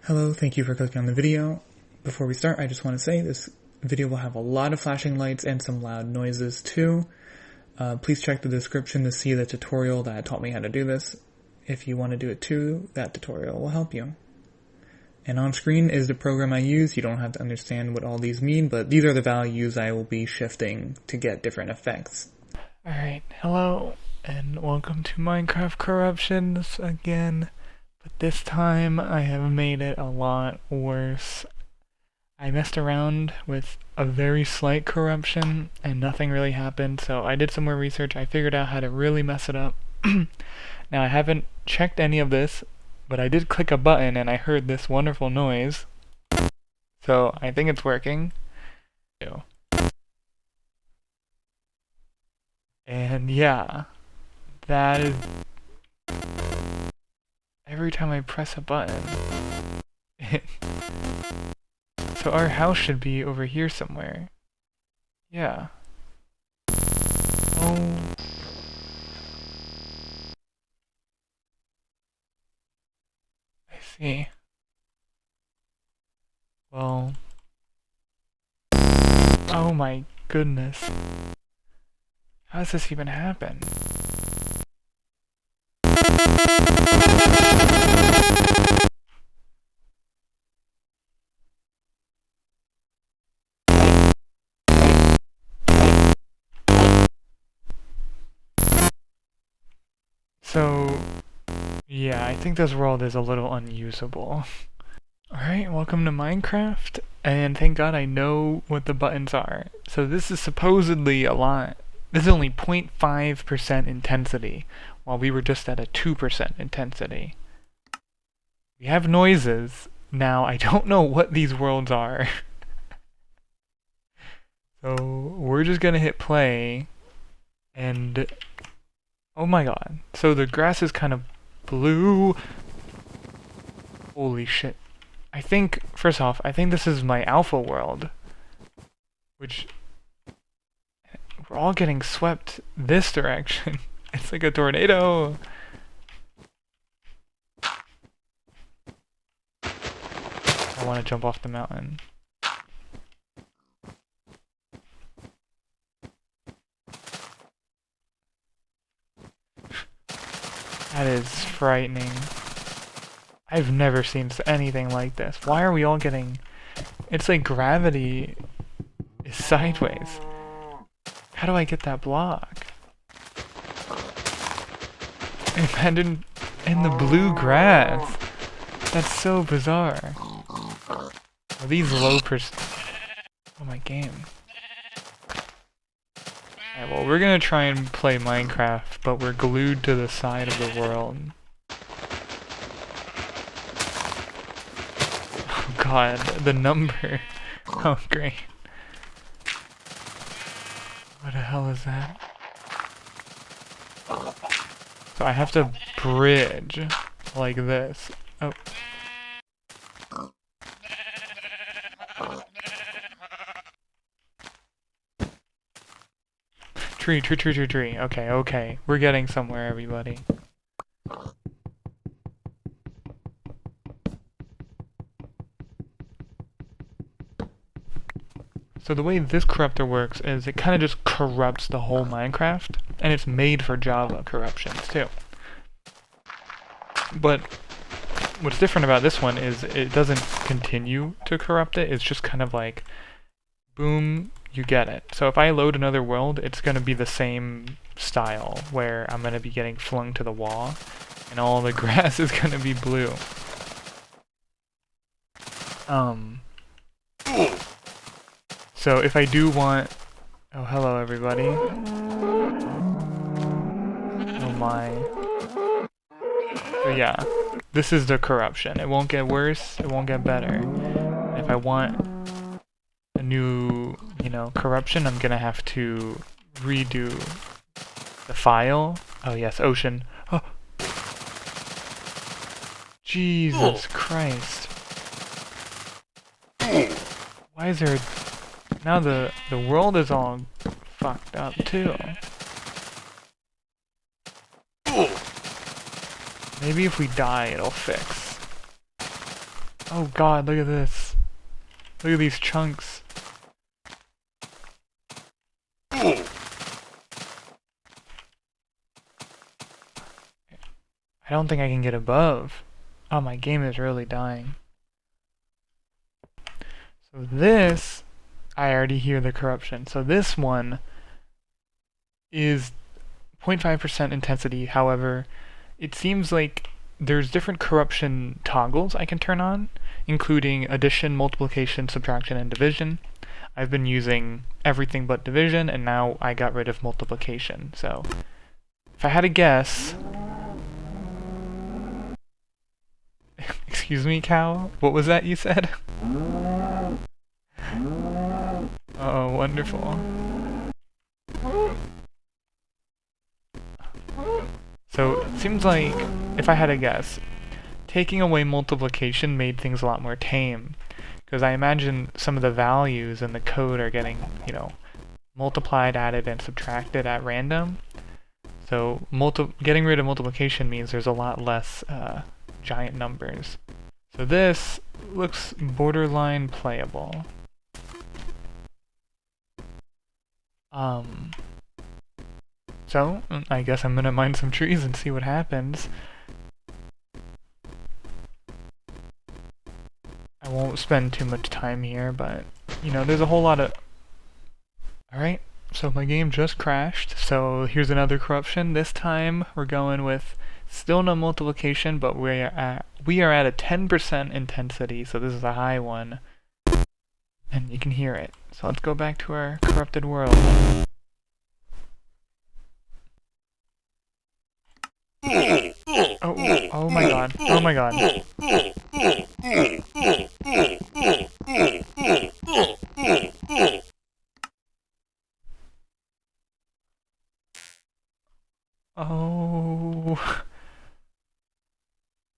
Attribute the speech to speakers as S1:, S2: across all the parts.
S1: Hello, thank you for clicking on the video. Before we start, I just want to say this video will have a lot of flashing lights and some loud noises too. Please check the description to see the tutorial that taught me how to do this. If you want to do it too, that tutorial will help you. And on screen is the program I use. You don't have to understand what all these mean, but these are the values I will be shifting to get different effects. Alright, hello, and welcome to Minecraft Corruptions again. But this time I have made it a lot worse. I messed around with a very slight corruption and nothing really happened, so I did some more research. I figured out how to really mess it up. Now I haven't checked any of this, but I did click a button and I heard this wonderful noise. So I think it's working. And yeah, that is... Every time I press a button, so our house should be over here somewhere. Yeah. Oh. I see. Well. Oh my goodness. How does this even happen? So, yeah, I think this world is a little unusable. Alright, welcome to Minecraft, and thank God I know what the buttons are. So this is supposedly a lot. This is only 0.5% intensity, while we were just at a 2% intensity. We have noises. Now, I don't know what these worlds are. So, we're just gonna hit play, and... Oh my god. So the grass is kind of blue. Holy shit. I think, first off, I think this is my alpha world. Which... We're all getting swept this direction. It's like a tornado. I want to jump off the mountain. That is frightening. I've never seen anything like this. Why are we all getting... It's like gravity is sideways. How do I get that block? Imagine in the blue grass. That's so bizarre. Are these low Oh, my game. Alright, well, we're gonna try and play Minecraft, but we're glued to the side of the world. Oh god, the number. Oh, great. What the hell is that? So I have to bridge like this. Oh. Tree. Okay. We're getting somewhere, everybody. So the way this corruptor works is it kind of just corrupts the whole Minecraft, and it's made for Java corruptions too. But what's different about this one is it doesn't continue to corrupt it, it's just kind of like, boom, you get it. So if I load another world, it's going to be the same style, where I'm going to be getting flung to the wall, and all the grass is going to be blue. So if I do want... Oh, hello everybody. Oh my. So yeah, this is the corruption. It won't get worse, it won't get better. If I want a new, corruption, I'm gonna have to redo the file. Oh yes, ocean. Oh. Jesus Christ. Why is there... Now the world is all fucked up too. Maybe if we die it'll fix. Oh god, look at this. Look at these chunks. I don't think I can get above. Oh, my game is really dying. So this, I already hear the corruption. So this one is 0.5% intensity. However, it seems like there's different corruption toggles I can turn on, including addition, multiplication, subtraction, and division. I've been using everything but division, and now I got rid of multiplication. So if I had to guess... Excuse me, cow? What was that you said? Oh, wonderful. So, it seems like, if I had to guess, taking away multiplication made things a lot more tame. Because I imagine some of the values in the code are getting, you know, multiplied, added, and subtracted at random. So, getting rid of multiplication means there's a lot less giant numbers. So this looks borderline playable. So, I guess I'm gonna mine some trees and see what happens. I won't spend too much time here, but, you know, there's a whole lot of... Alright, so my game just crashed, so here's another corruption. This time, we're going with still no multiplication, but we are at a 10% intensity, so this is a high one. And you can hear it. So let's go back to our corrupted world. Oh my god. Oh my god. Oh.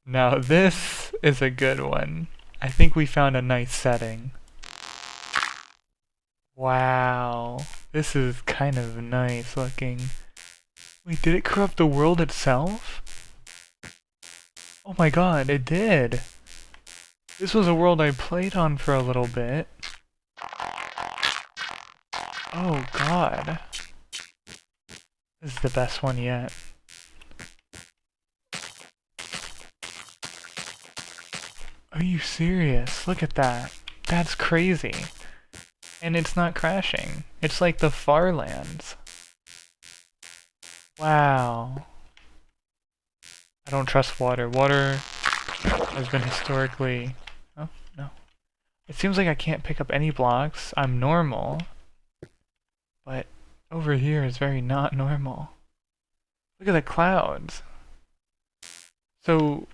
S1: Now this is a good one. I think we found a nice setting. Wow. This is kind of nice looking. Wait, did it corrupt the world itself? Oh my god, it did! This was a world I played on for a little bit. Oh god. This is the best one yet. Are you serious? Look at that. That's crazy. And it's not crashing. It's like the Farlands. Wow. I don't trust water. Water has been historically... Oh, no. It seems like I can't pick up any blocks. I'm normal. But over here is very not normal. Look at the clouds. So...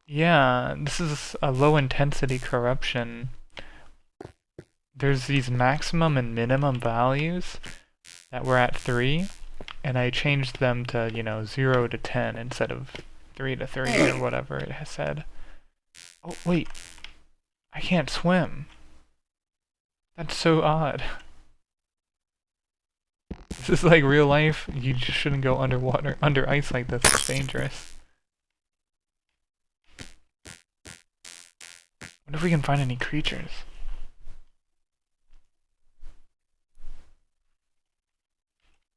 S1: yeah, this is a low intensity corruption. There's these maximum and minimum values that were at 3. And I changed them to, you know, 0 to 10 instead of 3 to 3 or whatever it has said. Oh, wait. I can't swim. That's so odd. This is like real life. You just shouldn't go underwater, under ice like this. It's dangerous. Wonder if we can find any creatures.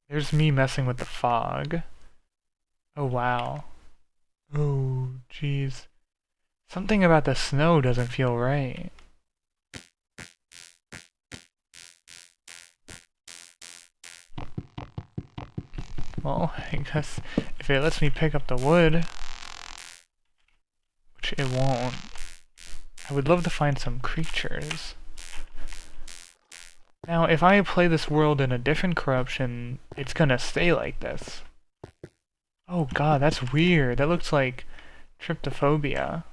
S1: There's me messing with the fog. Oh wow. Oh jeez. Something about the snow doesn't feel right. Well, I guess if it lets me pick up the wood, which it won't, I would love to find some creatures. Now, if I play this world in a different corruption, it's gonna stay like this. Oh god, that's weird. That looks like trypophobia.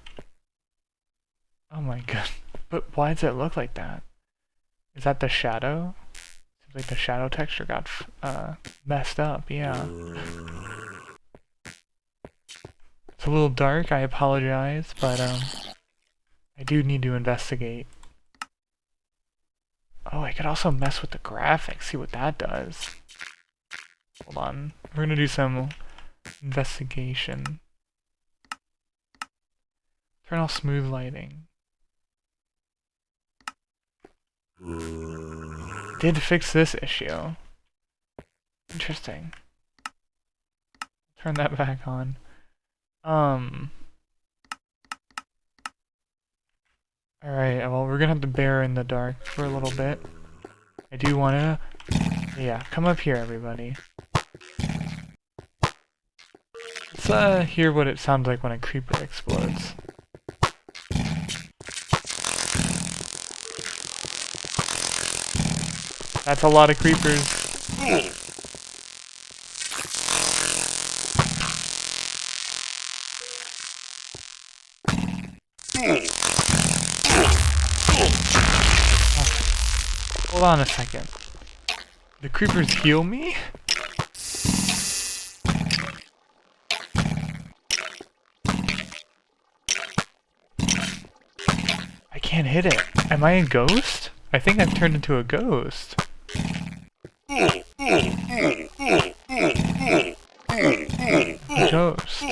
S1: Oh my god. But why does it look like that? Is that the shadow? Seems like the shadow texture got messed up, yeah. It's a little dark, I apologize, but I do need to investigate. Oh, I could also mess with the graphics, see what that does. Hold on. We're gonna do some investigation. Turn off smooth lighting. Did fix this issue. Interesting. Turn that back on. Alright, well, we're gonna have to bear in the dark for a little bit. I do wanna... Yeah, come up here, everybody. Let's hear what it sounds like when a creeper explodes. That's a lot of creepers. Hold on a second. The creepers heal me? I can't hit it. Am I a ghost? I think I've turned into a ghost. A ghost.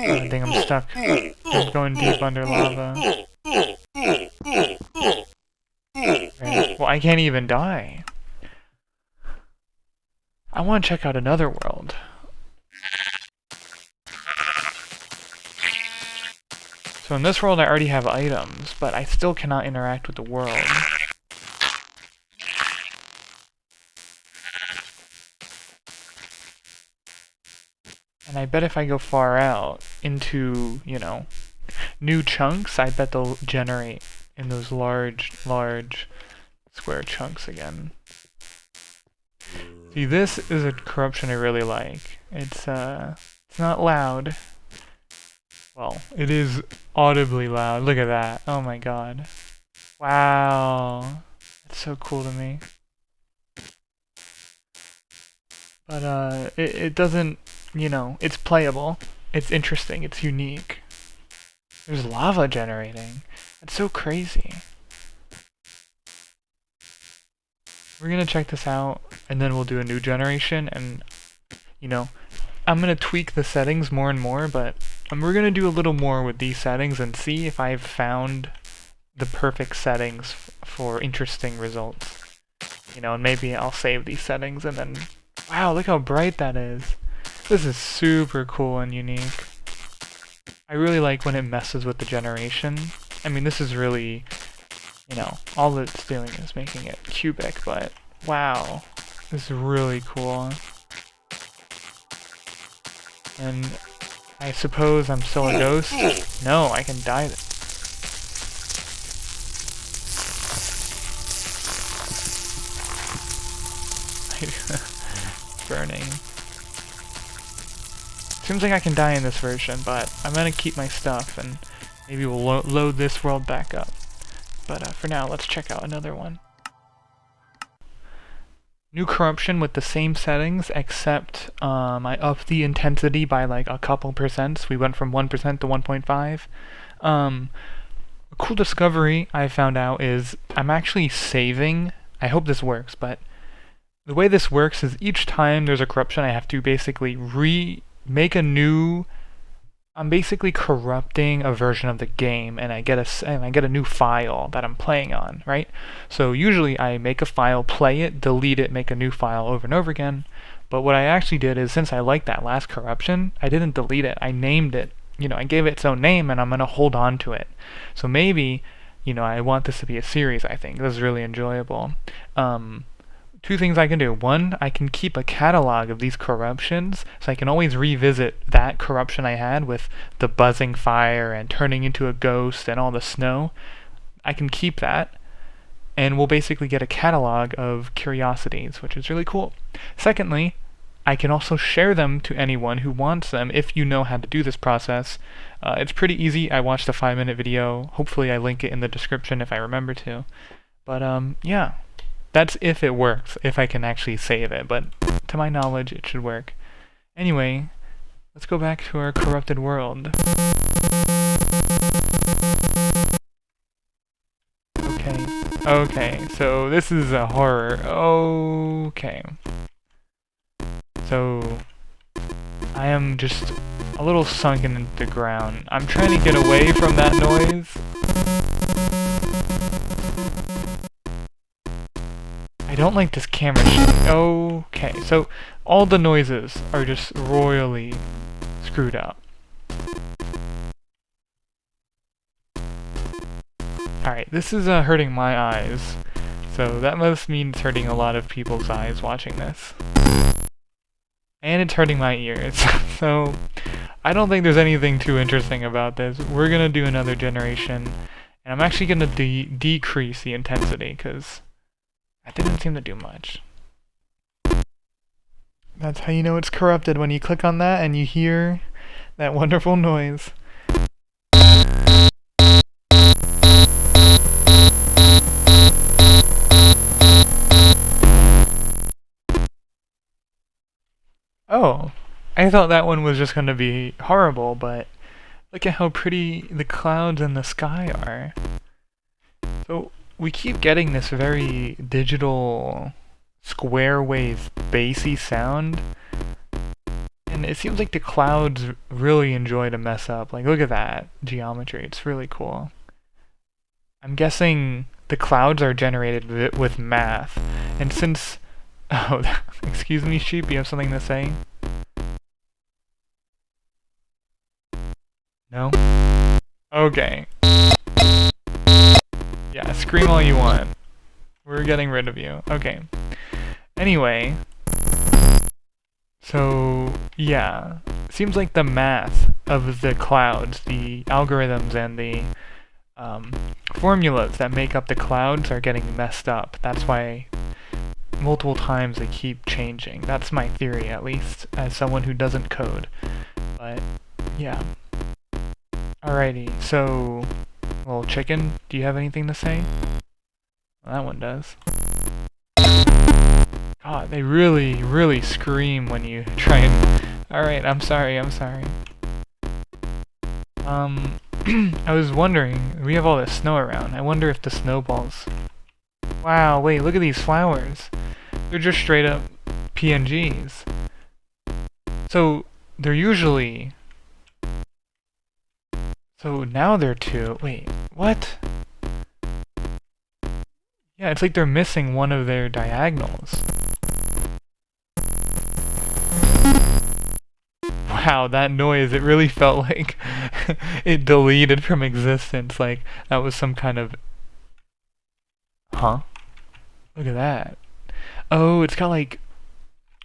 S1: I think I'm stuck. I'm going deep under lava. Right. Well, I can't even die. I want to check out another world. So in this world I already have items, but I still cannot interact with the world. And I bet if I go far out into, you know, new chunks, I bet they'll generate in those large square chunks again. See, this is a corruption I really like. It's not loud. Well, it is audibly loud. Look at that. Oh my god. Wow. That's so cool to me. But it doesn't, you know, it's playable. It's interesting. It's unique. There's lava generating. That's so crazy. We're gonna check this out, and then we'll do a new generation, and, you know, I'm gonna tweak the settings more and more, but we're gonna do a little more with these settings and see if I've found the perfect settings for interesting results. You know, and maybe I'll save these settings and then... Wow, look how bright that is. This is super cool and unique. I really like when it messes with the generation. I mean, this is really, you know, all it's doing is making it cubic, but wow, this is really cool. And I suppose I'm still a ghost? No, I can die. Burning. Seems like I can die in this version, but I'm gonna keep my stuff and maybe we'll load this world back up. But for now, let's check out another one. New corruption with the same settings, except I upped the intensity by like a couple percent. We went from 1% to 1.5. A cool discovery I found out is I'm actually saving. I hope this works, but the way this works is each time there's a corruption, I have to basically make a new... I'm basically corrupting a version of the game, and I get a new file that I'm playing on, right? So usually I make a file, play it, delete it, make a new file over and over again. But what I actually did is, since I liked that last corruption, I didn't delete it. I named it. You know, I gave it its own name, and I'm gonna hold on to it. So maybe, you know, I want this to be a series. I think this is really enjoyable. Two things I can do. One, I can keep a catalog of these corruptions, so I can always revisit that corruption I had with the buzzing fire and turning into a ghost and all the snow. I can keep that, and we'll basically get a catalog of curiosities, which is really cool. Secondly, I can also share them to anyone who wants them if you know how to do this process. It's pretty easy. I watched a 5-minute video. Hopefully I link it in the description if I remember to. But yeah. That's if it works, if I can actually save it, but to my knowledge, it should work. Anyway, Let's go back to our corrupted world. Okay, so this is a horror. Okay. So, I am just a little sunken into the ground. I'm trying to get away from that noise. I don't like this camera shit. Okay, so all the noises are just royally screwed up. Alright, this is hurting my eyes. So that must mean it's hurting a lot of people's eyes watching this. And it's hurting my ears. So I don't think there's anything too interesting about this. We're gonna do another generation. And I'm actually gonna decrease the intensity, because that didn't seem to do much. That's how you know it's corrupted, when you click on that and you hear that wonderful noise. Oh, I thought that one was just going to be horrible, but look at how pretty the clouds and the sky are. So we keep getting this very digital, square wave, bassy sound, and it seems like the clouds really enjoy to mess up. Like, look at that geometry, it's really cool. I'm guessing the clouds are generated with math, and since... Oh, excuse me, sheep, you have something to say? No? Okay. Yeah, scream all you want. We're getting rid of you. Okay. Anyway. So, yeah. Seems like the math of the clouds, the algorithms and the formulas that make up the clouds are getting messed up. That's why multiple times they keep changing. That's my theory, at least, as someone who doesn't code. But, yeah. Alrighty, so... Little chicken, do you have anything to say? Well, that one does. God, they really, really scream when you try and... Alright, I'm sorry. I was wondering, we have all this snow around. I wonder if the snowballs... Wow, wait, look at these flowers. They're just straight up PNGs. So, they're usually... So now they're two. Wait, what? Yeah, it's like they're missing one of their diagonals. Wow, that noise, it really felt like it deleted from existence, like that was some kind of... Huh? Look at that. Oh, it's got like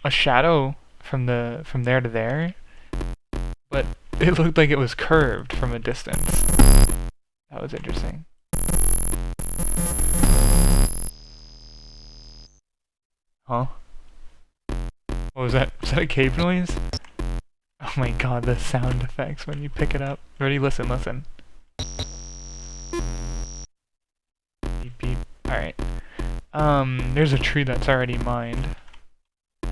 S1: a shadow from there to there, but it looked like it was curved from a distance. That was interesting. Huh? What was that? Was that a cave noise? Oh my god, the sound effects when you pick it up. Ready? Listen. Beep beep. Alright. There's a tree that's already mined.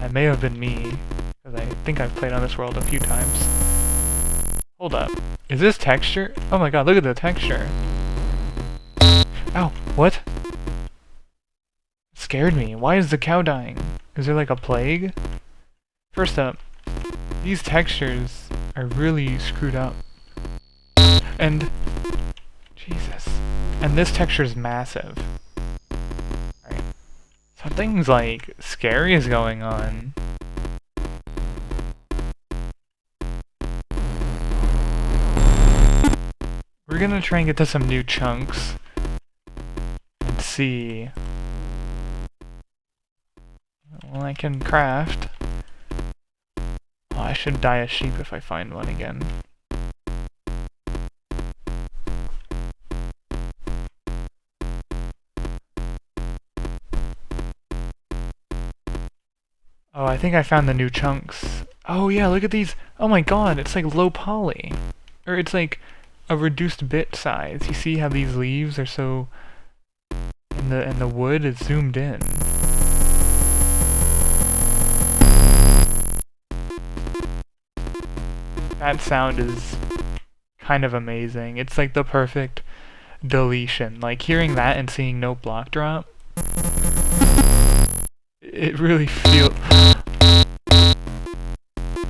S1: That may have been me, because I think I've played on this world a few times. Hold up. Is this texture? Oh my god, look at the texture. Ow, what? It scared me. Why is the cow dying? Is there like a plague? First up, these textures are really screwed up. And... Jesus. And this texture is massive. Alright. Something's like scary is going on. We're gonna try and get to some new chunks and see. Well, I can craft. Oh, I should dye a sheep if I find one again. Oh, I think I found the new chunks. Oh yeah, look at these. Oh my god, it's like low poly. Or it's like a reduced bit size. You see how these leaves are so... And the wood is zoomed in. That sound is kind of amazing. It's like the perfect deletion. Like hearing that and seeing no block drop, it really feels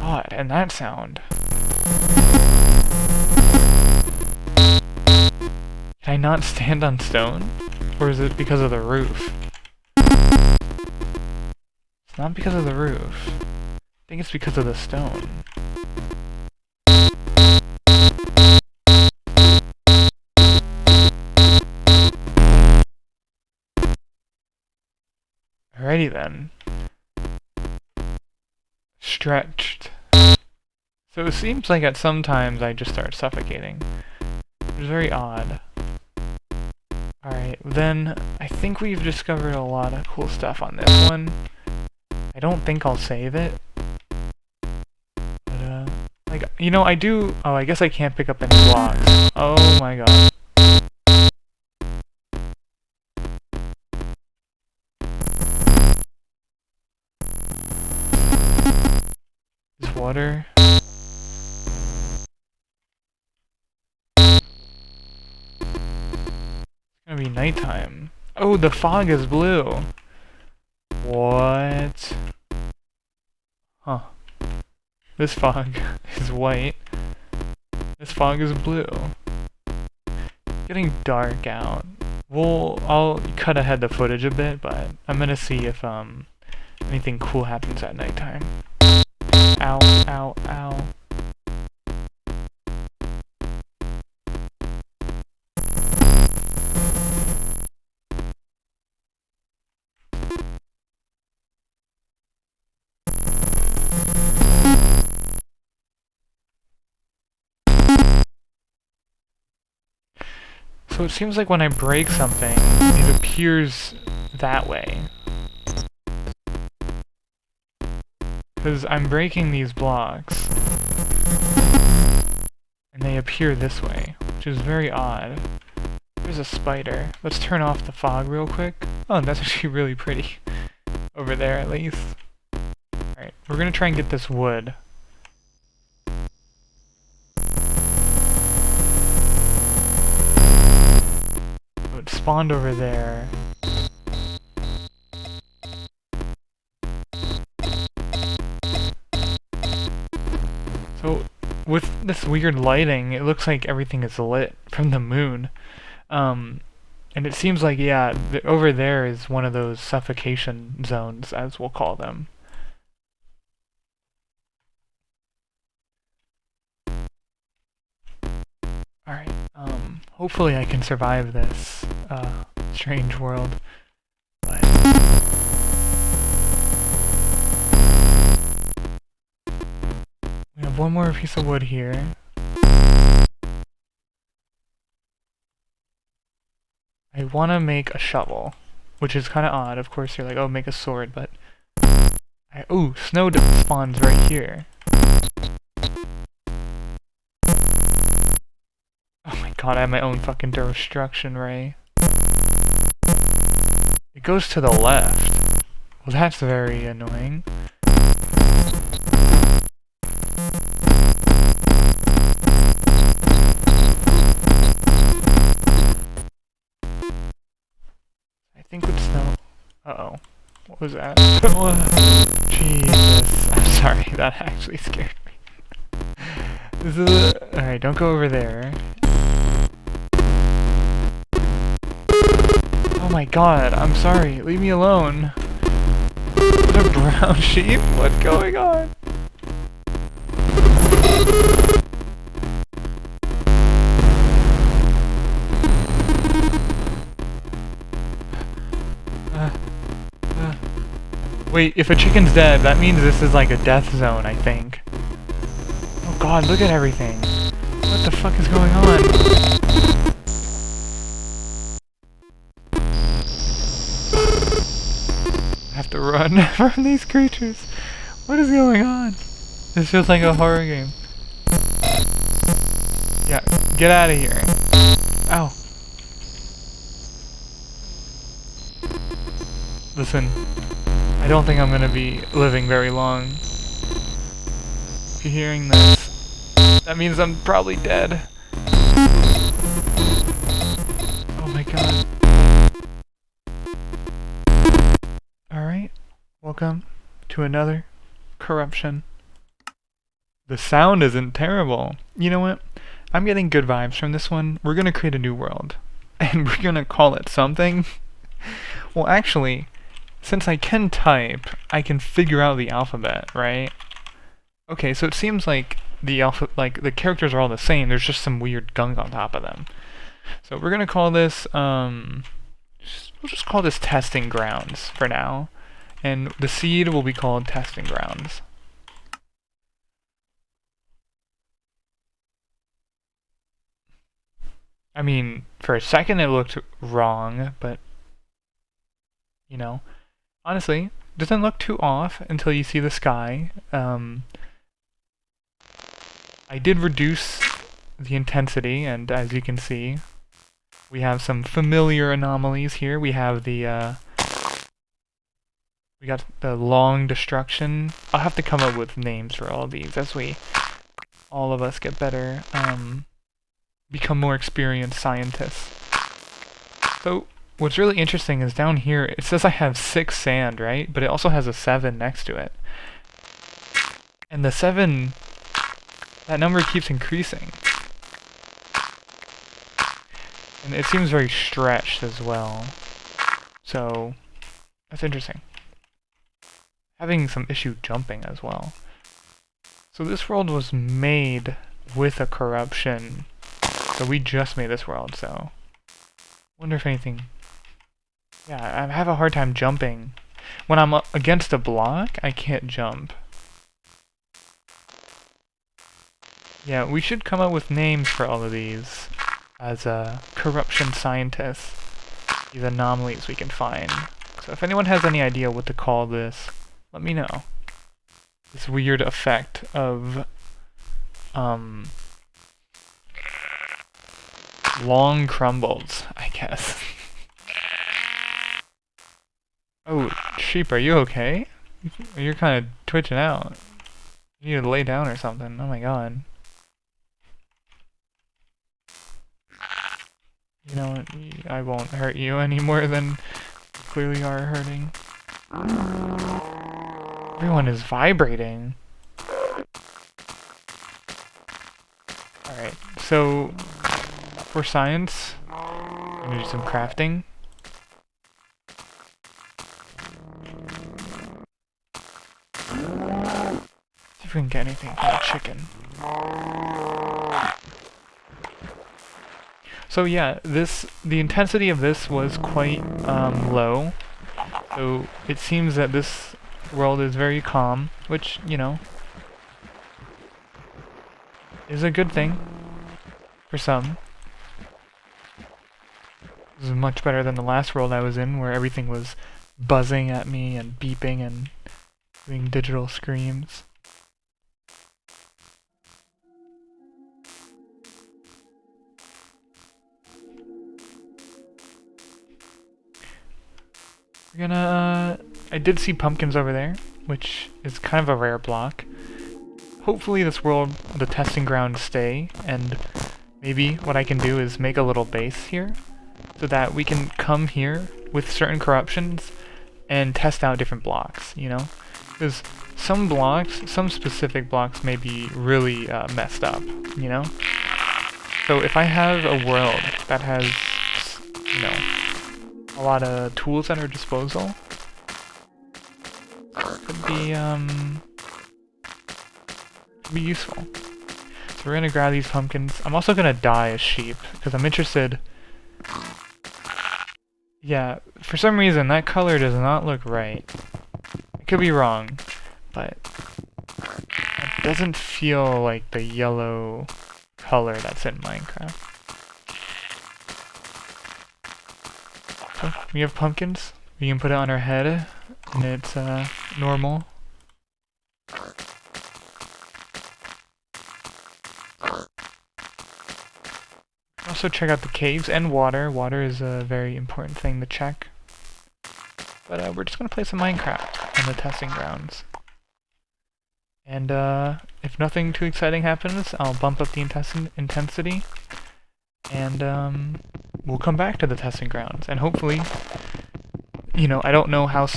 S1: odd. And that sound. Can I not stand on stone? Or is it because of the roof? It's not because of the roof. I think it's because of the stone. Alrighty then. Stretched. So it seems like at some times I just start suffocating. Which is very odd. Alright, then I think we've discovered a lot of cool stuff on this one. I don't think I'll save it. But, like, you know, I do... Oh, I guess I can't pick up any blocks. Oh my god. Is water... It's gonna be nighttime. Oh, the fog is blue. What? Huh. This fog is white. This fog is blue. Getting dark out. I'll cut ahead the footage a bit, but I'm gonna see if anything cool happens at nighttime. Ow, ow, ow. So it seems like when I break something, it appears that way. Because I'm breaking these blocks, and they appear this way, which is very odd. There's a spider. Let's turn off the fog real quick. Oh, that's actually really pretty. Over there, at least. Alright, we're gonna try and get this wood. It spawned over there. So, with this weird lighting, it looks like everything is lit from the moon. And it seems like, yeah, over there is one of those suffocation zones, as we'll call them. Alright, hopefully I can survive this, strange world. But... we have one more piece of wood here. I want to make a shovel, which is kind of odd. Of course, you're like, oh, make a sword, but... ooh, snow spawns right here. Oh my god, I have my own fucking destruction ray. It goes to the left. Well, that's very annoying. I think with snow... Uh-oh. What was that? Jesus. I'm sorry, that actually scared me. This is... Alright, don't go over there. Oh my god, I'm sorry, leave me alone. Is it a brown sheep? What's going on? Wait, if a chicken's dead, that means this is like a death zone, I think. Oh god, look at everything. What the fuck is going on? I have to run from these creatures. What is going on? This feels like a horror game. Yeah, get out of here. Ow. Listen, I don't think I'm gonna be living very long. If you're hearing this, That means I'm probably dead. Oh my god. Alright, welcome to another corruption. The sound isn't terrible. You know what? I'm getting good vibes from this one. We're gonna create a new world. And we're gonna call it something. Well, actually, since I can type, I can figure out the alphabet, right? Okay, so it seems like the characters are all the same. There's just some weird gunk on top of them. So we're gonna call this we'll just call this testing grounds for now, and the seed will be called testing grounds. I mean, for a second it looked wrong, but you know, honestly, doesn't look too off until you see the sky. I did reduce the intensity, and as you can see, we have some familiar anomalies here. We have the we got the long destruction. I'll have to come up with names for all of these as all of us get better, become more experienced scientists. So what's really interesting is down here, it says I have 6 sand, right? But it also has a 7 next to it. And the 7, that number keeps increasing. And it seems very stretched as well. So that's interesting. Having some issue jumping as well. So this world was made with a corruption. So we just made this world, so wonder if anything. Yeah, I have a hard time jumping. When I'm against a block, I can't jump. Yeah, we should come up with names for all of these as corruption scientists. These anomalies we can find. So if anyone has any idea what to call this, let me know. This weird effect of long crumbles, I guess. Oh, sheep, are you okay? You're kind of twitching out. You need to lay down or something. Oh my god. You know what? I won't hurt you any more than you clearly are hurting. Everyone is vibrating. Alright, so for science, I'm gonna do some crafting. See if we can get anything from the chicken. So yeah, the intensity of this was quite low. So it seems that this world is very calm, which, you know, is a good thing for some. This is much better than the last world I was in, where everything was buzzing at me and beeping and doing digital screams. We're gonna, I did see pumpkins over there, which is kind of a rare block. Hopefully this world, the testing grounds stay, and maybe what I can do is make a little base here, so that we can come here with certain corruptions and test out different blocks, you know? Because some blocks, some specific blocks may be really messed up, you know? So if I have a world that has, you know, a lot of tools at our disposal, could be useful. So we're gonna grab these pumpkins. I'm also gonna dye a sheep because I'm interested. Yeah, for some reason that color does not look right. I could be wrong, but it doesn't feel like the yellow color that's in Minecraft. So we have pumpkins. We can put it on our head, and it's normal. Also check out the caves and water. Water is a very important thing to check. But we're just gonna play some Minecraft on the testing grounds. And if nothing too exciting happens, I'll bump up the intensity, and we'll come back to the testing grounds. And hopefully, you know, I don't know how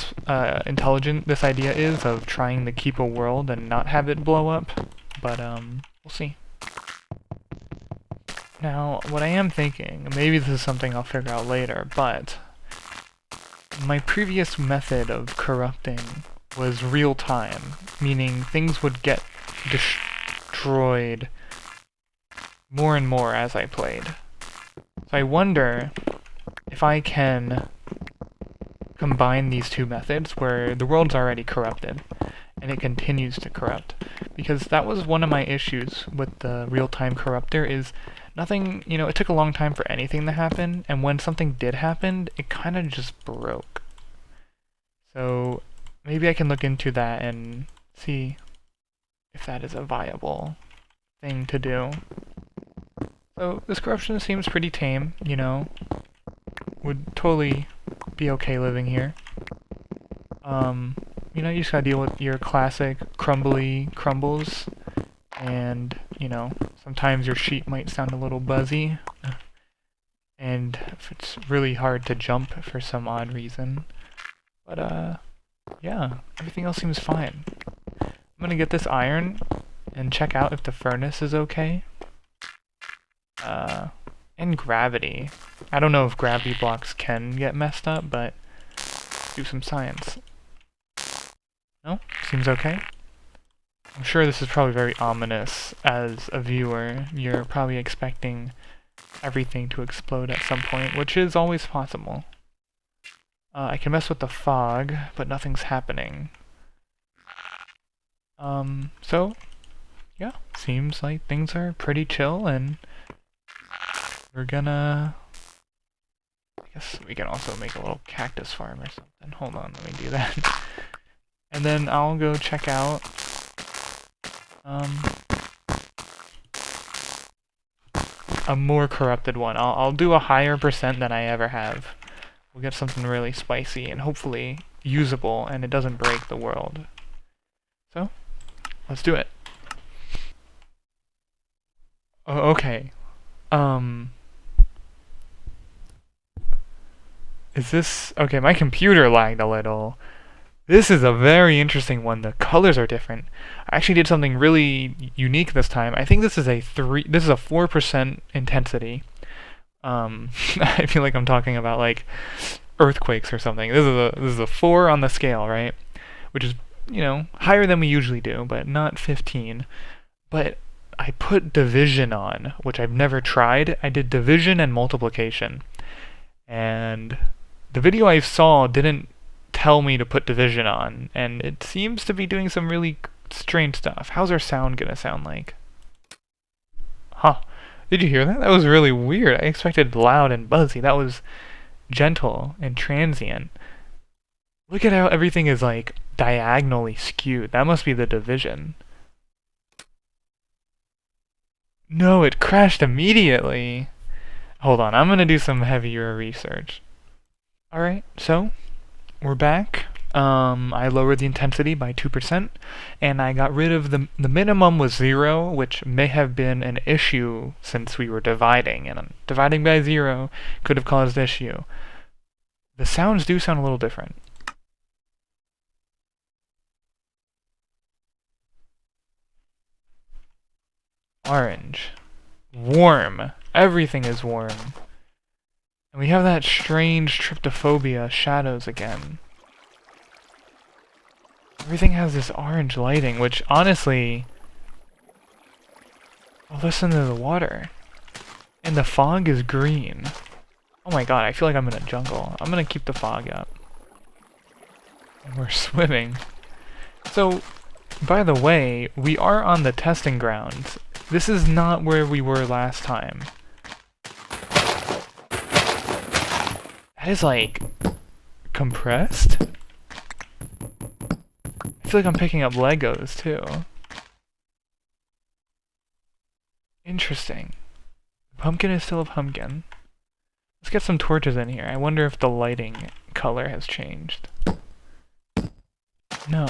S1: intelligent this idea is of trying to keep a world and not have it blow up, but we'll see. Now, what I am thinking, maybe this is something I'll figure out later, but my previous method of corrupting was real time, meaning things would get destroyed more and more as I played. So I wonder if I can combine these two methods where the world's already corrupted and it continues to corrupt, because that was one of my issues with the real-time corruptor. Is nothing, you know, it took a long time for anything to happen, and when something did happen, it kind of just broke. So maybe I can look into that and see if that is a viable thing to do. So this corruption seems pretty tame, you know, would totally be okay living here. You know, you just gotta deal with your classic crumbly crumbles, and, you know, sometimes your sheet might sound a little buzzy, and if it's really hard to jump for some odd reason. But, yeah, everything else seems fine. I'm gonna get this iron and check out if the furnace is okay. And gravity. I don't know if gravity blocks can get messed up, but do some science. No? Seems okay? I'm sure this is probably very ominous as a viewer. You're probably expecting everything to explode at some point, which is always possible. I can mess with the fog, but nothing's happening. So, yeah, seems like things are pretty chill, and we're gonna... I guess we can also make a little cactus farm or something. Hold on, let me do that. And then I'll go check out a more corrupted one. I'll do a higher percent than I ever have. We'll get something really spicy and hopefully usable, and it doesn't break the world. So, let's do it. Oh, okay. Is this... Okay, my computer lagged a little. This is a very interesting one. The colors are different. I actually did something really unique this time. I think this is a 4% intensity. I feel like I'm talking about like earthquakes or something. This is a 4 on the scale, right? Which is, you know, higher than we usually do, but not 15. But I put division on, which I've never tried. I did division and multiplication. And the video I saw didn't tell me to put division on, and it seems to be doing some really strange stuff. How's our sound gonna sound like? Huh. Did you hear that? That was really weird. I expected loud and buzzy. That was gentle and transient. Look at how everything is like diagonally skewed. That must be the division. No, it crashed immediately. Hold on, I'm gonna do some heavier research. Alright, so we're back. I lowered the intensity by 2%, and I got rid of the minimum was 0, which may have been an issue since we were dividing, and dividing by 0 could have caused issue. The sounds do sound a little different. Orange. Warm. Everything is warm. And we have that strange tryptophobia shadows again. Everything has this orange lighting, which honestly... Oh, listen to the water. And the fog is green. Oh my god, I feel like I'm in a jungle. I'm gonna keep the fog up. And we're swimming. So, by the way, we are on the testing grounds. This is not where we were last time. That is like... compressed? I feel like I'm picking up Legos, too. Interesting. Pumpkin is still a pumpkin. Let's get some torches in here. I wonder if the lighting color has changed. No.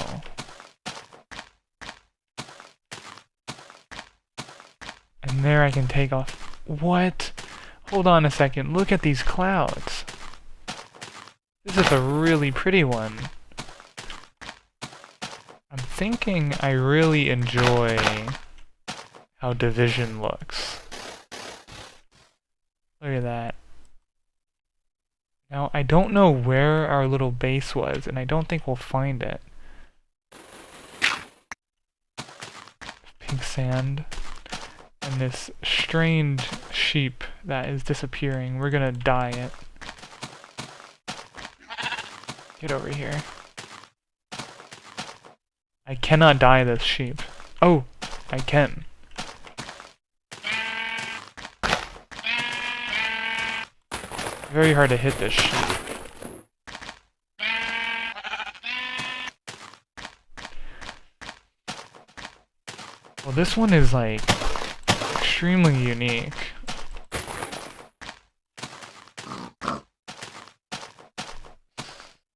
S1: And there I can take off. What? Hold on a second. Look at these clouds. This is a really pretty one. I'm thinking I really enjoy how Division looks. Look at that. Now, I don't know where our little base was, and I don't think we'll find it. Pink sand. And this strange sheep that is disappearing. We're gonna dye it. Get over here. I cannot dye this sheep. Oh, I can. Very hard to hit this sheep. Well, this one is like extremely unique.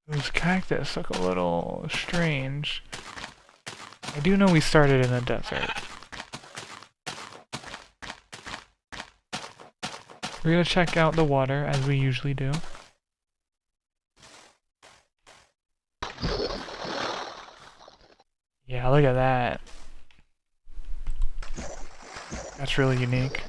S1: Those cactus look a little strange. I do know we started in a desert. We're gonna check out the water as we usually do. Yeah, look at that. That's really unique.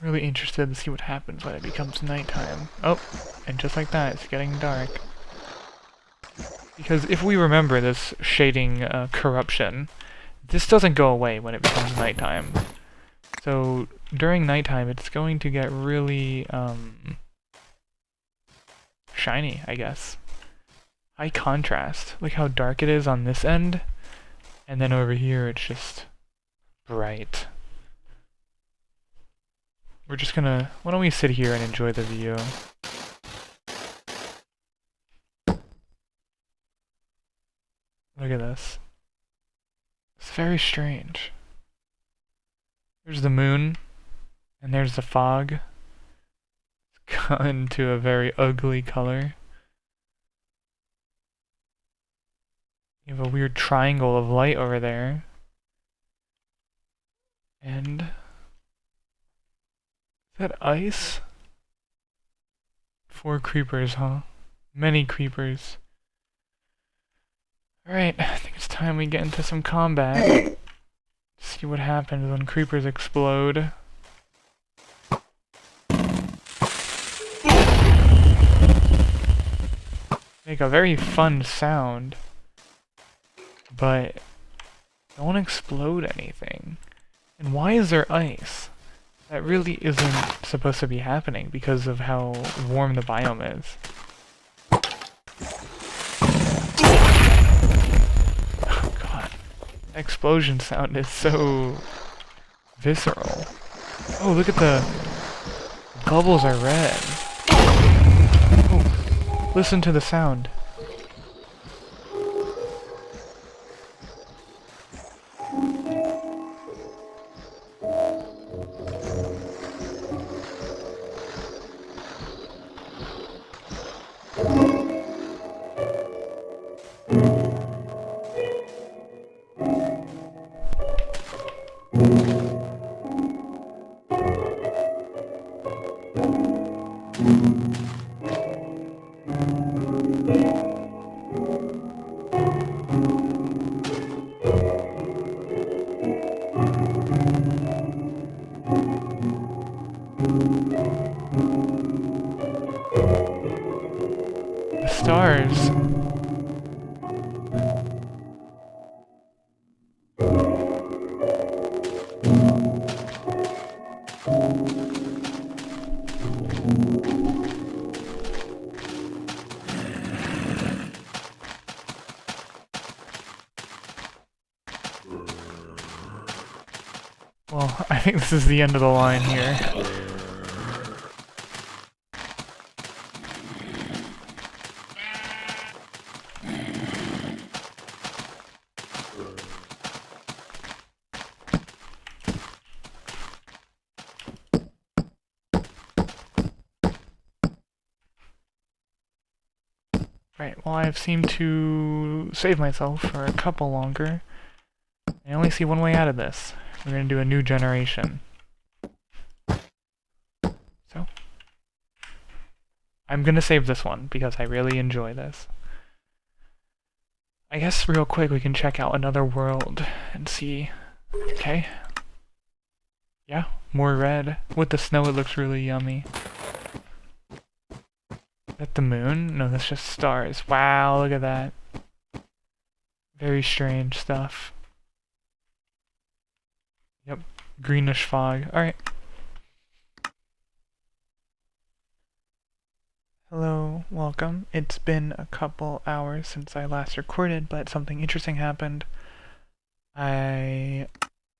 S1: Really interested to see what happens when it becomes nighttime. Oh, and just like that, it's getting dark. Because if we remember this shading corruption, this doesn't go away when it becomes nighttime. So during nighttime, it's going to get really shiny, I guess. High contrast. Look how dark it is on this end, and then over here it's just bright. We're just gonna... Why don't we sit here and enjoy the view? Look at this. It's very strange. There's the moon, and there's the fog. It's gone to a very ugly color. You have a weird triangle of light over there. And... is that ice? 4 creepers, huh? Many creepers. Alright, I think it's time we get into some combat. See what happens when creepers explode. Make a very fun sound. But don't explode anything. And why is there ice? That really isn't supposed to be happening because of how warm the biome is. Oh god. The explosion sound is so visceral. Oh, look at the bubbles are red. Oh, listen to the sound. The stars. Well, I think this is the end of the line here. Alright, well I've seemed to save myself for a couple longer. I only see one way out of this. We're gonna do a new generation. So, I'm gonna save this one because I really enjoy this. I guess real quick we can check out another world and see. Okay. Yeah, more red. With the snow it looks really yummy. Is that the moon? No, that's just stars. Wow, look at that. Very strange stuff. Yep, greenish fog. Alright. Hello, welcome. It's been a couple hours since I last recorded, but something interesting happened. I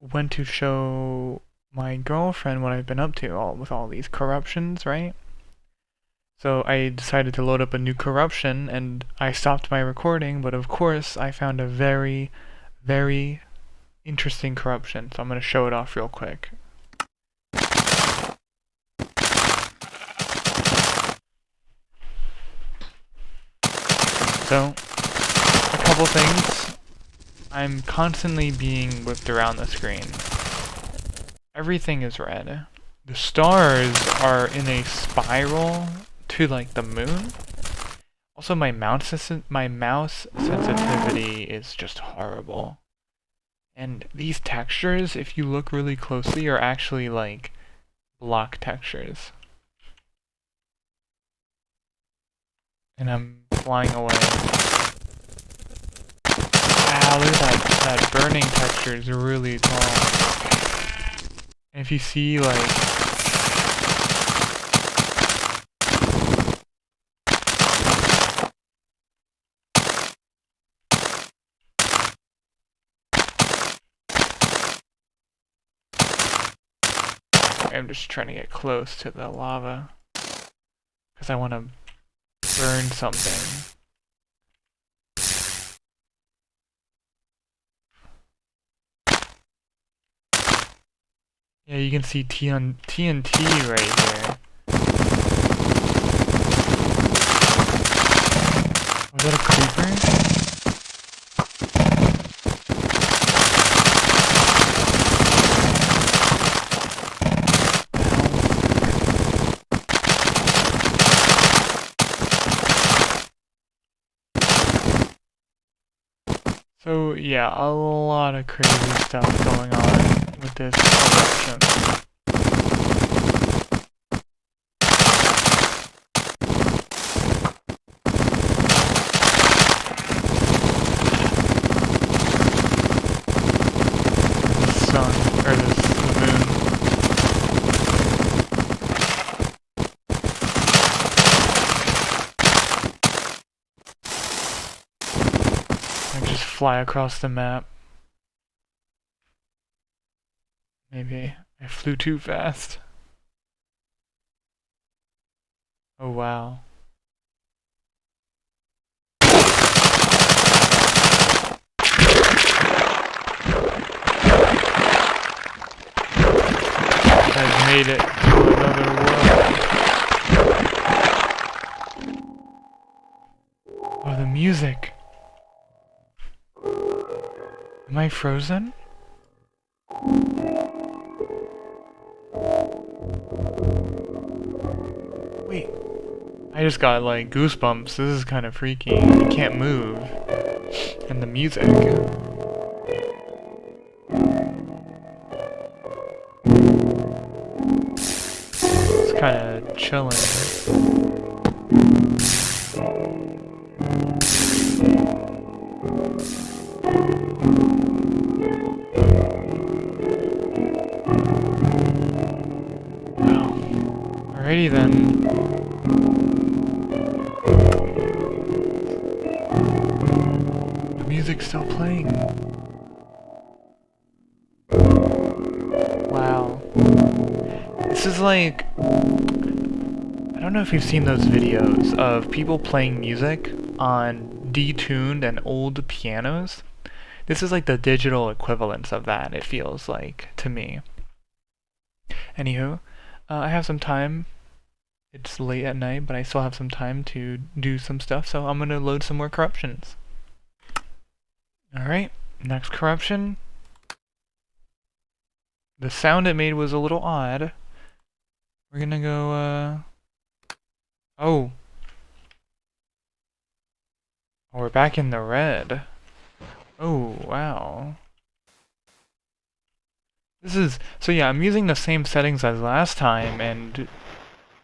S1: went to show my girlfriend what I've been up to with all these corruptions, right? So I decided to load up a new corruption and I stopped my recording, but of course I found a very, very interesting corruption, so I'm going to show it off real quick. So, a couple things. I'm constantly being whipped around the screen. Everything is red. The stars are in a spiral to like the moon. Also, my mouse sensitivity is just horrible. And these textures, if you look really closely, are actually like block textures. And I'm flying away. Wow, look at that burning texture is really tall. And if you see like I'm just trying to get close to the lava because I want to burn something. Yeah, you can see TNT right here. Was that a creeper? So yeah, a lot of crazy stuff going on with this collection. The sun, or the moon. I just fly across the map. Maybe I flew too fast. Oh wow. I've made it to another world. Oh, the music. Am I frozen? Wait. I just got like goosebumps. This is kind of freaky. You can't move. And the music. It's kind of chilling. Alrighty then. The music's still playing. Wow. This is like... I don't know if you've seen those videos of people playing music on detuned and old pianos. This is like the digital equivalence of that, it feels like, to me. Anywho, I have some time It's late at night, but I still have some time to do some stuff, so I'm gonna load some more corruptions. Alright, next corruption. The sound it made was a little odd. We're gonna go, oh, we're back in the red. Oh, wow. So yeah, I'm using the same settings as last time, and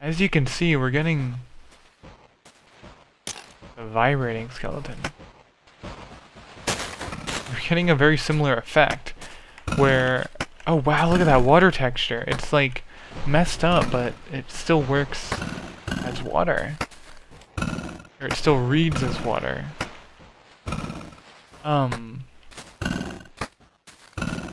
S1: as you can see, we're getting a vibrating skeleton. We're getting a very similar effect, where, oh wow, look at that water texture. It's like messed up, but it still works as water. Or it still reads as water.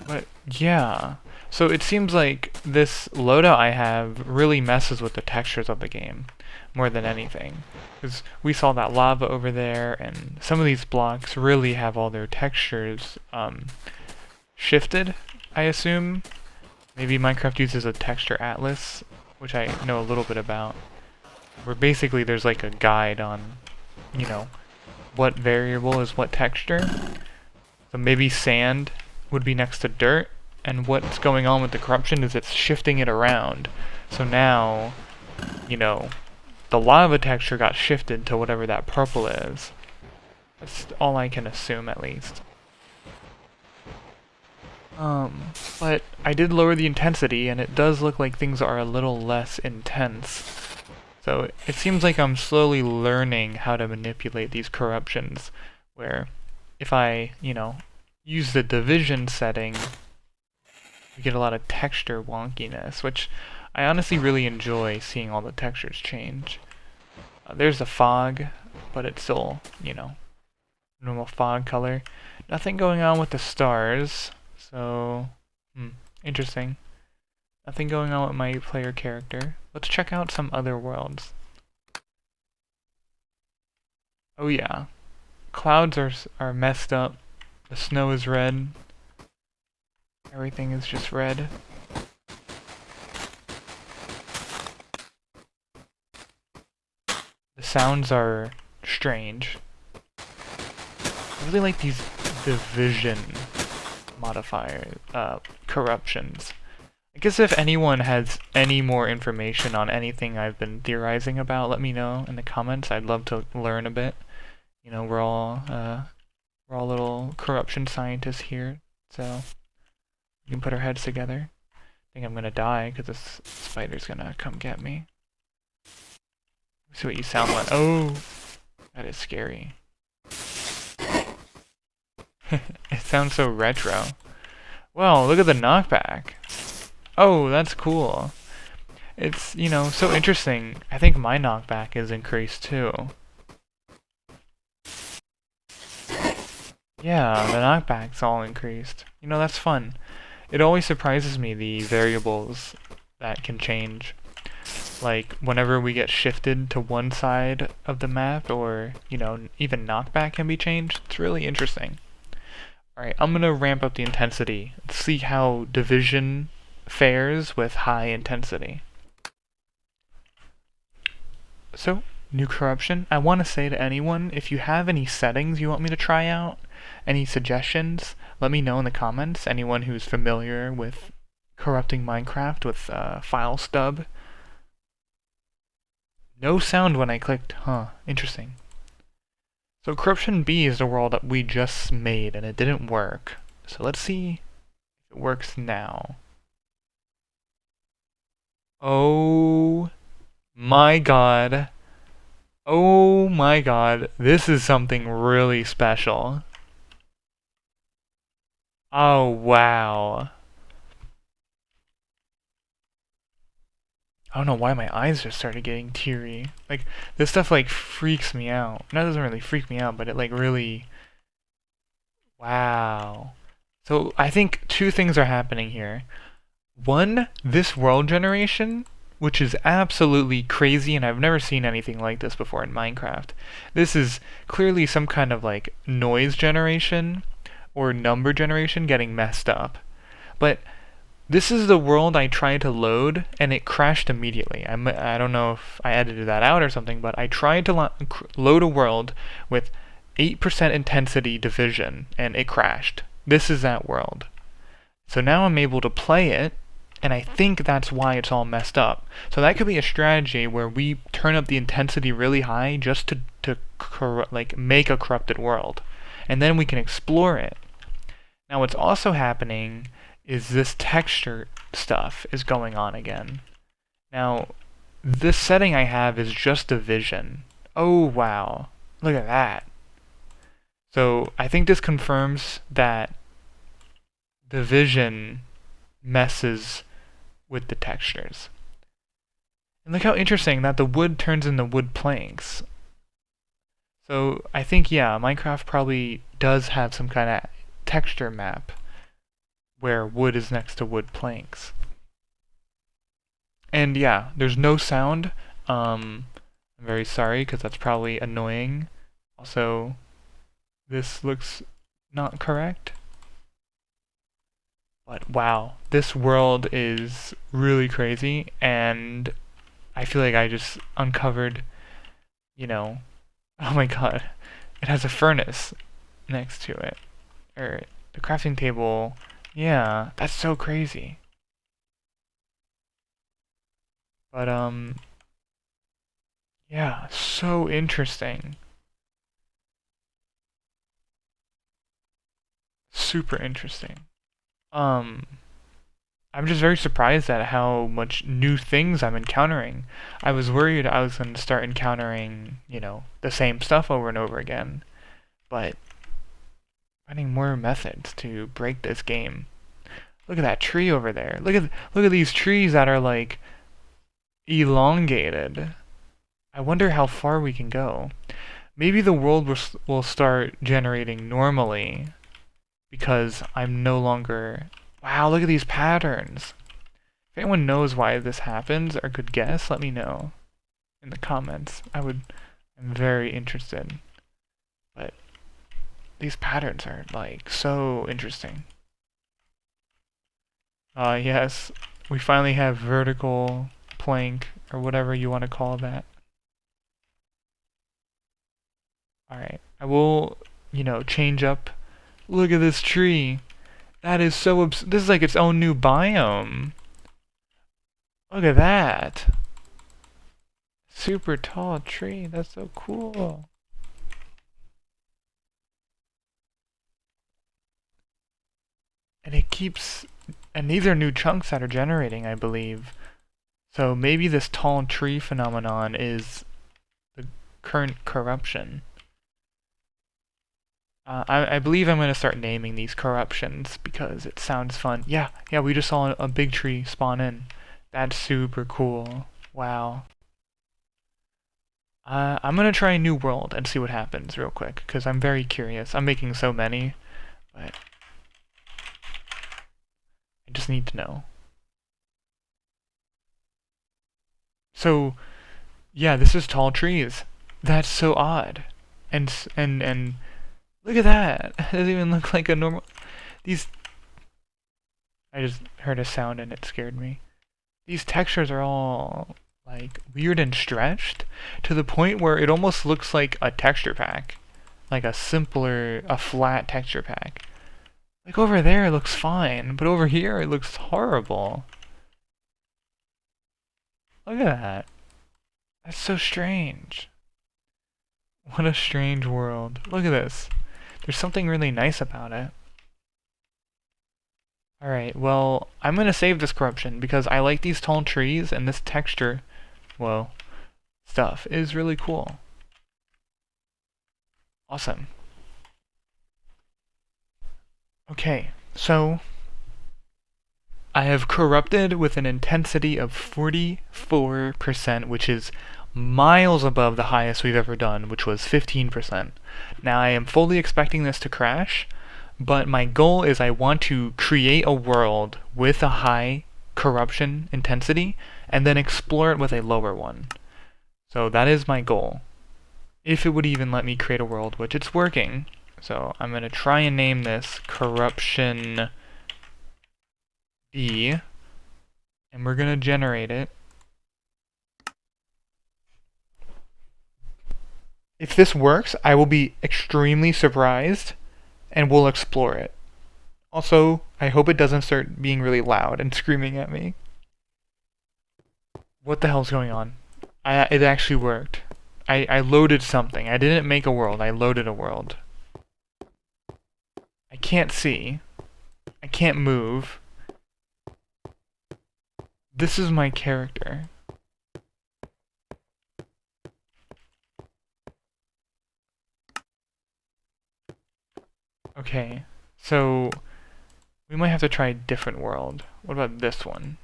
S1: But yeah. So it seems like this loadout I have really messes with the textures of the game more than anything. Because we saw that lava over there, and some of these blocks really have all their textures shifted, I assume. Maybe Minecraft uses a texture atlas, which I know a little bit about, where basically there's like a guide on, you know, what variable is what texture. So maybe sand would be next to dirt, and what's going on with the corruption is it's shifting it around. So now, you know, the lava texture got shifted to whatever that purple is. That's all I can assume, at least. But I did lower the intensity, and it does look like things are a little less intense. So it seems like I'm slowly learning how to manipulate these corruptions, where if I, you know, use the division setting, you get a lot of texture wonkiness, which I honestly really enjoy seeing all the textures change. There's the fog, but it's still, you know, normal fog color. Nothing going on with the stars, so, interesting. Nothing going on with my player character. Let's check out some other worlds. Oh yeah, clouds are messed up. The snow is red. Everything is just red. The sounds are strange. I really like these division modifier corruptions. I guess if anyone has any more information on anything I've been theorizing about, let me know in the comments. I'd love to learn a bit. You know, we're all little corruption scientists here, so we can put our heads together. I think I'm gonna die because this spider's gonna come get me. Let's see what you sound like. Oh, that is scary. It sounds so retro. Wow, look at the knockback. Oh, that's cool. It's, you know, so interesting. I think my knockback is increased too. Yeah, the knockback's all increased. You know, that's fun. It always surprises me, the variables that can change. Like, whenever we get shifted to one side of the map, or, you know, even knockback can be changed. It's really interesting. Alright, I'm gonna ramp up the intensity. Let's see how division fares with high intensity. So, new corruption. I want to say to anyone, if you have any settings you want me to try out, any suggestions, let me know in the comments. Anyone who's familiar with corrupting Minecraft with file stub. No sound when I clicked, huh, interesting. So Corruption B is the world that we just made, and it didn't work. So let's see if it works now. Oh my god. Oh my god. This is something really special. Oh wow. I don't know why my eyes just started getting teary. Like, this stuff like freaks me out. That doesn't really freak me out, but it like really... Wow. So I think two things are happening here. One, this world generation, which is absolutely crazy, and I've never seen anything like this before in Minecraft. This is clearly some kind of like noise generation or number generation getting messed up. But this is the world I tried to load, and it crashed immediately. I don't know if I edited that out or something, but I tried to load a world with 8% intensity division, and it crashed. This is that world. So now I'm able to play it, and I think that's why it's all messed up. So that could be a strategy where we turn up the intensity really high just to like make a corrupted world, and then we can explore it. Now what's also happening is this texture stuff is going on again. Now this setting I have is just division. Oh wow, look at that. So I think this confirms that division messes with the textures. And look how interesting that the wood turns into wood planks. So I think, yeah, Minecraft probably does have some kind of texture map where wood is next to wood planks. And yeah, there's no sound. I'm very sorry because that's probably annoying. Also, this looks not correct. But wow, this world is really crazy, and I feel like I just uncovered, oh my god, it has a furnace next to it. Or the crafting table, yeah, that's so crazy. But, yeah, so interesting. Super interesting. I'm just very surprised at how much new things I'm encountering. I was worried I was going to start encountering, the same stuff over and over again. But finding more methods to break this game. Look at that tree over there. Look at these trees that are like elongated. I wonder how far we can go. Maybe the world will start generating normally because I'm no longer... Wow, look at these patterns. If anyone knows why this happens or could guess, let me know in the comments. I'm very interested. But these patterns are like so interesting. Yes, we finally have vertical plank or whatever you want to call that. Alright, I will, change up. Look at this tree. That is so this is like its own new biome. Look at that. Super tall tree. That's so cool. And it keeps... And these are new chunks that are generating, I believe. So maybe this tall tree phenomenon is the current corruption. I believe I'm going to start naming these corruptions because it sounds fun. Yeah, we just saw a big tree spawn in. That's super cool. Wow. I'm going to try a new world and see what happens real quick because I'm very curious. I'm making so many, but I just need to know. So, yeah, this is tall trees. That's so odd. And look at that! It doesn't even look like a normal... I just heard a sound and it scared me. These textures are all, like, weird and stretched to the point where it almost looks like a texture pack. Like a flat texture pack. Like, over there it looks fine, but over here it looks horrible. Look at that. That's so strange. What a strange world. Look at this. There's something really nice about it. Alright, well, I'm gonna save this corruption because I like these tall trees and this texture, well, stuff is really cool. Awesome. Okay, so I have corrupted with an intensity of 44%, which is miles above the highest we've ever done, which was 15%. Now I am fully expecting this to crash, but my goal is I want to create a world with a high corruption intensity and then explore it with a lower one. So that is my goal. If it would even let me create a world, which it's working. So I'm going to try and name this Corruption B, and we're gonna generate it. If this works, I will be extremely surprised, and we'll explore it. Also, I hope it doesn't start being really loud and screaming at me. What the hell's going on? It actually worked. I loaded something. I didn't make a world, I loaded a world. I can't see. I can't move. This is my character. Okay, so we might have to try a different world. What about this one?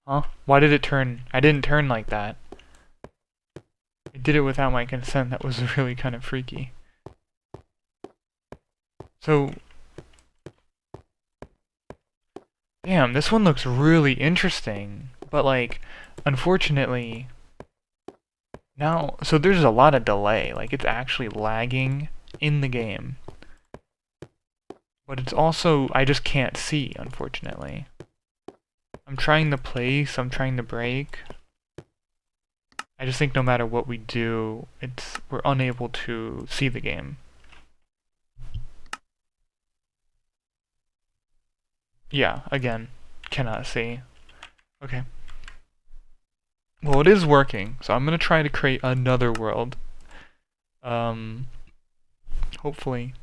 S1: Huh? Why did it turn? I didn't turn like that. I did it without my consent. That was really kind of freaky. So, damn, this one looks really interesting. But like, unfortunately, now, so there's a lot of delay. Like, it's actually lagging in the game. But it's also, I just can't see, unfortunately. I'm trying to place, I'm trying to break. I just think no matter what we do, we're unable to see the game. Yeah, again, cannot see. Okay. Well, it is working, so I'm gonna try to create another world. Hopefully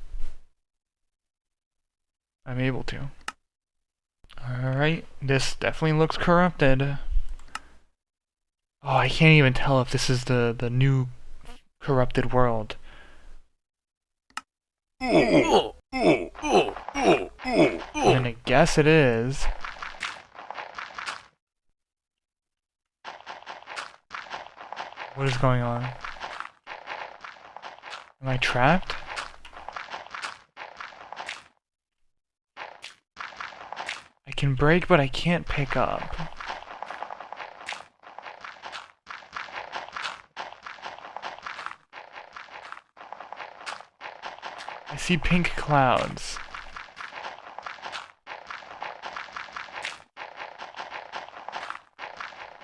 S1: I'm able to. Alright, this definitely looks corrupted. Oh, I can't even tell if this is the new corrupted world. I'm gonna guess it is. What is going on? Am I trapped? I can break, but I can't pick up. I see pink clouds.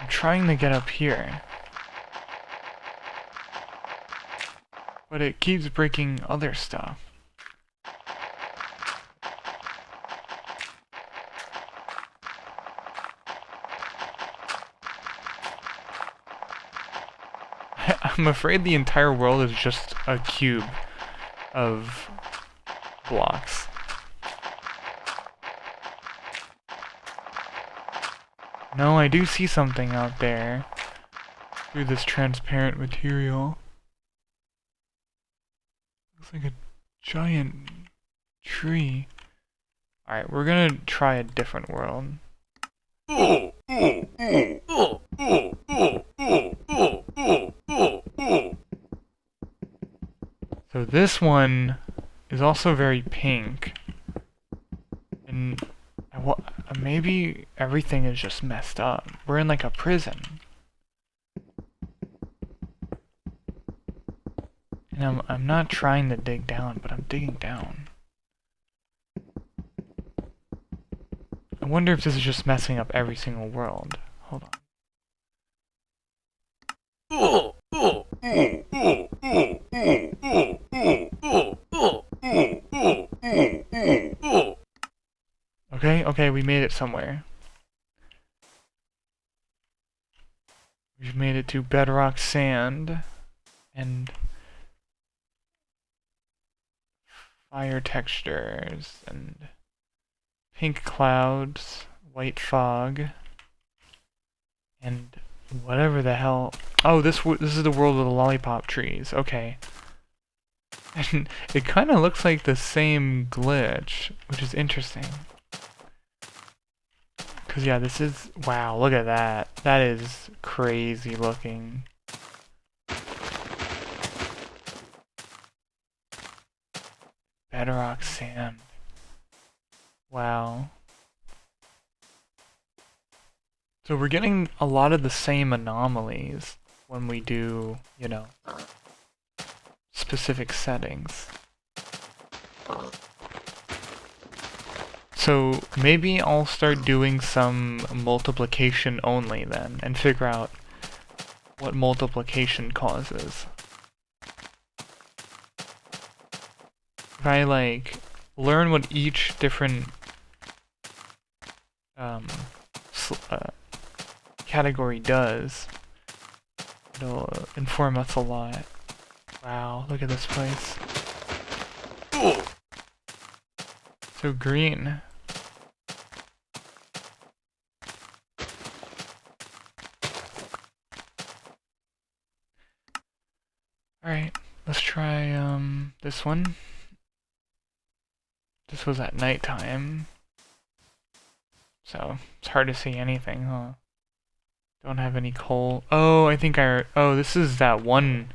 S1: I'm trying to get up here. But it keeps breaking other stuff. I'm afraid the entire world is just a cube of blocks. No, I do see something out there through this transparent material. Looks like a giant tree. Alright, we're gonna try a different world. So this one is also very pink. And maybe everything is just messed up. We're in like a prison. And I'm not trying to dig down, but I'm digging down. I wonder if this is just messing up every single world. Hold on. Okay, we made it somewhere. We've made it to bedrock sand and fire textures and pink clouds, white fog, and whatever the hell. Oh, this is the world of the lollipop trees. Okay. And it kind of looks like the same glitch, which is interesting. Because, yeah, this is... Wow, look at that. That is crazy looking. Bedrock sand. Wow. So we're getting a lot of the same anomalies when we do, you know, specific settings. So maybe I'll start doing some multiplication only then, and figure out what multiplication causes. If I like learn what each different category does, it'll inform us a lot. Wow, look at this place. Ooh. So green. Alright, let's try this one. This was at nighttime, so it's hard to see anything, huh? Don't have any coal. Oh, I think oh, this is that one.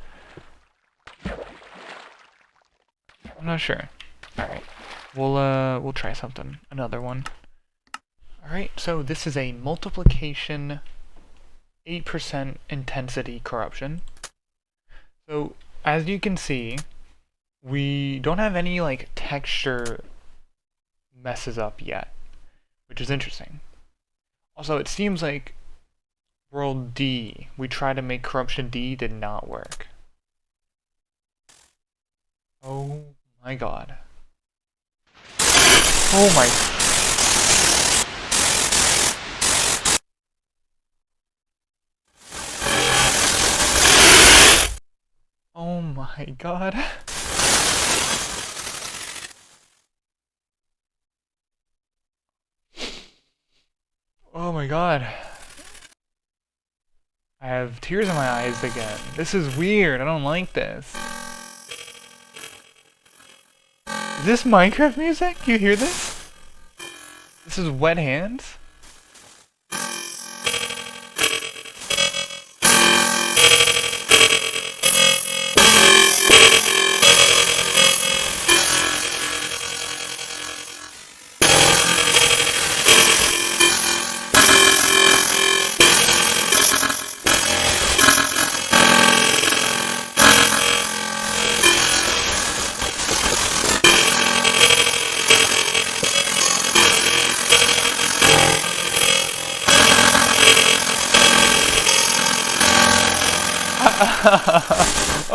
S1: I'm not sure. Alright, we'll try something. Another one. Alright, so this is a multiplication 8% intensity corruption. So, as you can see, we don't have any, like, texture messes up yet, which is interesting. Also, it seems like World D, we tried to make Corruption D, did not work. Oh my god. Oh my... Oh my god. Oh my god. I have tears in my eyes again. This is weird. I don't like this. Is this Minecraft music? You hear this? This is Wet Hands?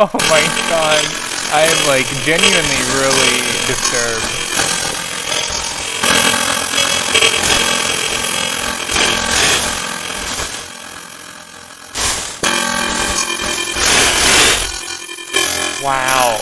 S1: Oh my god, I am like genuinely really disturbed. Wow.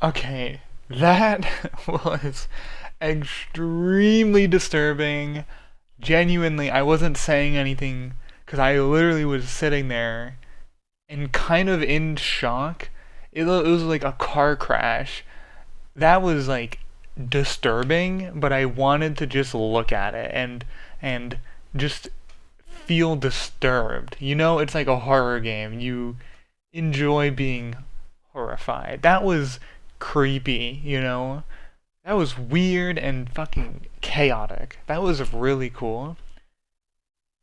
S1: Okay, that was extremely disturbing. Genuinely, I wasn't saying anything because I literally was sitting there and kind of in shock. It was like a car crash. That was like disturbing, but I wanted to just look at it and just feel disturbed. You know, it's like a horror game. You enjoy being horrified. That was creepy, you know? That was weird and fucking chaotic. That was really cool.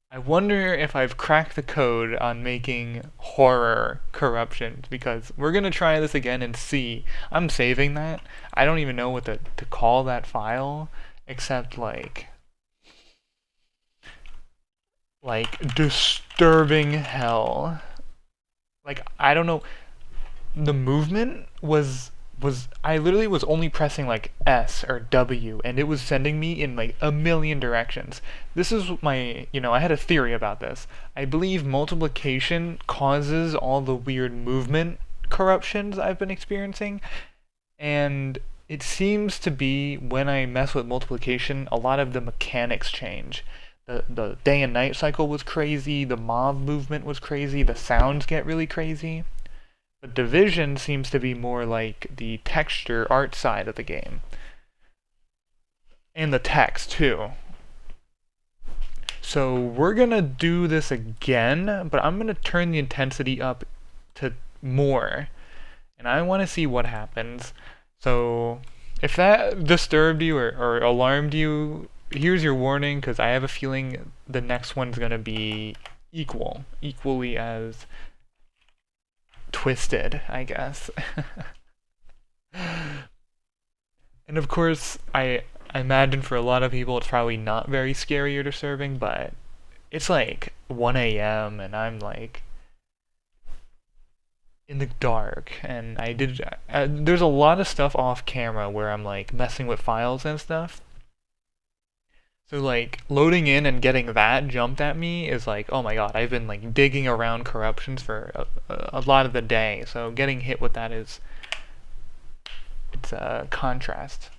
S1: I wonder if I've cracked the code on making horror corruptions, because we're gonna try this again and see. I'm saving that. I don't even know what to call that file, except like disturbing hell. Like, I don't know. The movement was I literally was only pressing like S or W, and it was sending me in like a million directions. This is my, I had a theory about this. I believe multiplication causes all the weird movement corruptions I've been experiencing, And it seems to be when I mess with multiplication, a lot of the mechanics change. The day and night cycle was crazy, the mob movement was crazy, the sounds get really crazy. But division seems to be more like the texture art side of the game. And the text too. So we're gonna do this again, but I'm gonna turn the intensity up to more. And I want to see what happens. So if that disturbed you or alarmed you, here's your warning, because I have a feeling the next one's gonna be equally as twisted, I guess. And of course, I imagine for a lot of people it's probably not very scary or disturbing, but it's like 1 a.m. and I'm like in the dark, and there's a lot of stuff off camera where I'm like messing with files and stuff. So like loading in and getting that jumped at me is like, oh my god, I've been like digging around corruptions for a lot of the day. So getting hit with that it's a contrast.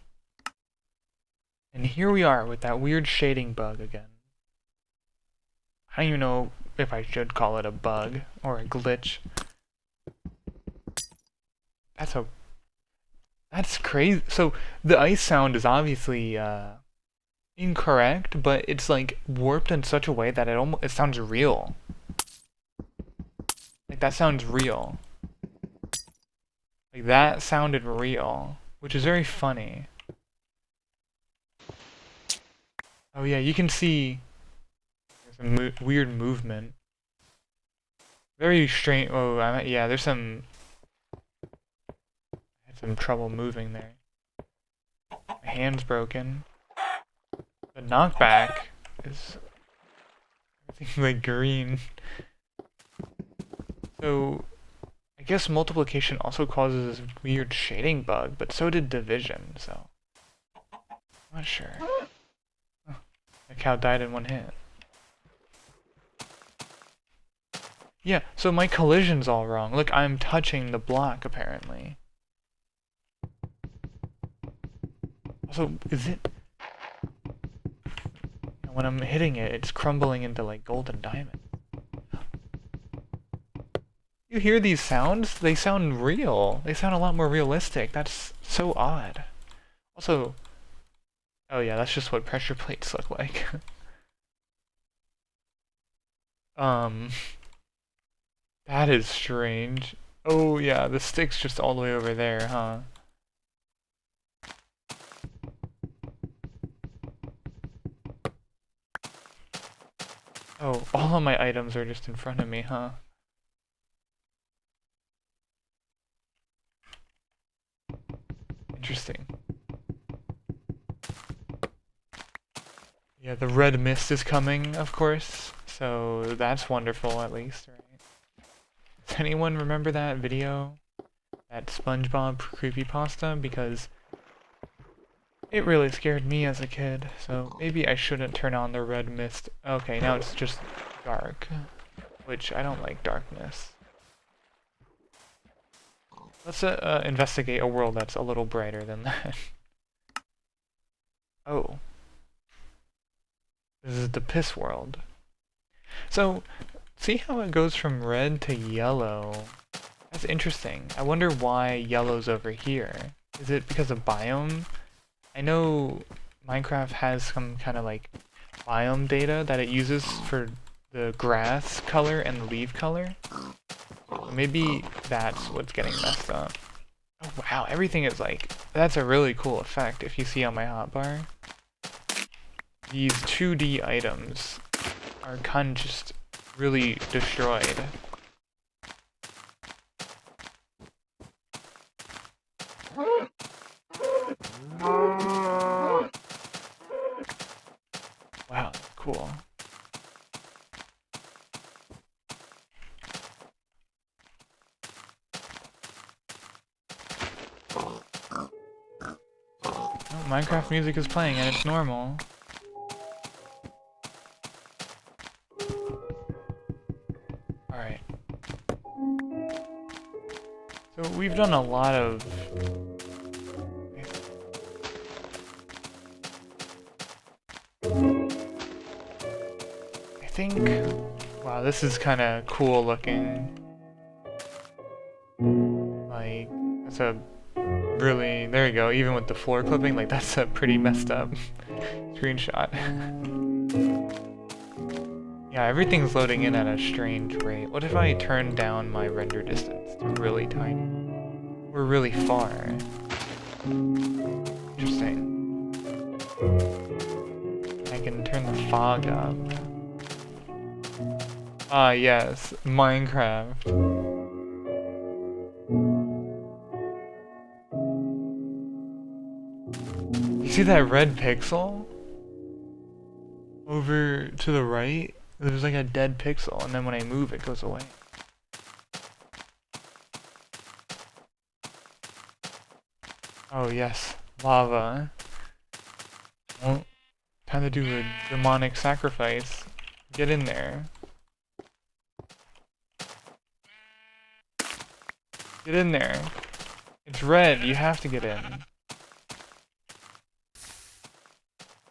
S1: And here we are with that weird shading bug again. I don't even know if I should call it a bug or a glitch. That's crazy. So the ice sound is obviously incorrect, but it's like warped in such a way that it sounds real. Like that sounds real. Like that sounded real, which is very funny. Oh yeah, you can see there's a weird movement. Very strange. Oh, yeah, there's some trouble moving there. My hand's broken. The knockback is everything like green. So I guess multiplication also causes this weird shading bug, but so did division, so I'm not sure. Oh, the cow died in one hit. Yeah, so my collision's all wrong. Look, I'm touching the block apparently. Also, is it... When I'm hitting it, it's crumbling into like gold and diamond. You hear these sounds? They sound real. They sound a lot more realistic. That's so odd. Also, oh yeah, that's just what pressure plates look like. That is strange. Oh yeah, the stick's just all the way over there, huh? Oh, all of my items are just in front of me, huh? Interesting. Yeah, the red mist is coming, of course, so that's wonderful at least, right? Does anyone remember that video? That SpongeBob creepypasta? Because it really scared me as a kid, so maybe I shouldn't turn on the red mist. Okay, now it's just dark, which I don't like darkness. Let's investigate a world that's a little brighter than that. Oh. This is the piss world. So, see how it goes from red to yellow? That's interesting. I wonder why yellow's over here. Is it because of biome? I know Minecraft has some kind of like biome data that it uses for the grass color and the leaf color. So maybe that's what's getting messed up. Oh wow, everything is like, that's a really cool effect if you see on my hotbar. These 2D items are kind of just really destroyed. Wow, cool. Oh, Minecraft music is playing and it's normal. Alright. So we've done a lot of think... Wow, this is kind of cool looking. Like, that's a really... There you go, even with the floor clipping, like that's a pretty messed up screenshot. Yeah, everything's loading in at a strange rate. What if I turn down my render distance to really tiny? We're really far. Interesting. I can turn the fog up. Ah, yes, Minecraft. You see that red pixel? Over to the right? There's like a dead pixel, and then when I move, it goes away. Oh yes, lava. Well, time to do a demonic sacrifice. Get in there. Get in there. It's red, you have to get in.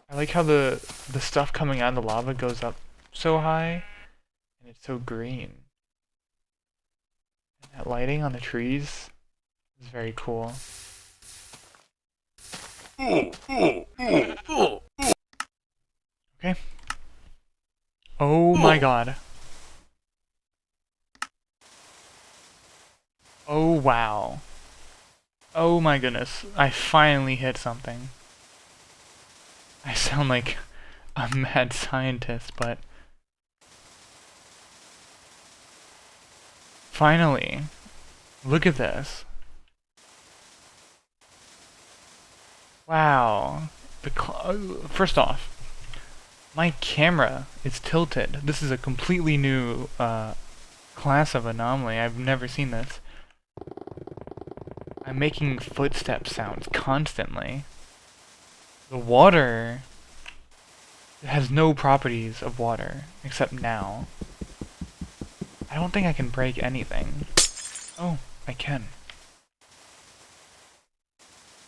S1: I like how the stuff coming out of the lava goes up so high, and it's so green. And that lighting on the trees is very cool. Okay. Oh my god. Oh wow. Oh my goodness. I finally hit something. I sound like a mad scientist, but... Finally. Look at this. Wow. First off, my camera is tilted. This is a completely new class of anomaly. I've never seen this. I'm making footstep sounds constantly. The water has no properties of water, except now. I don't think I can break anything. Oh, I can.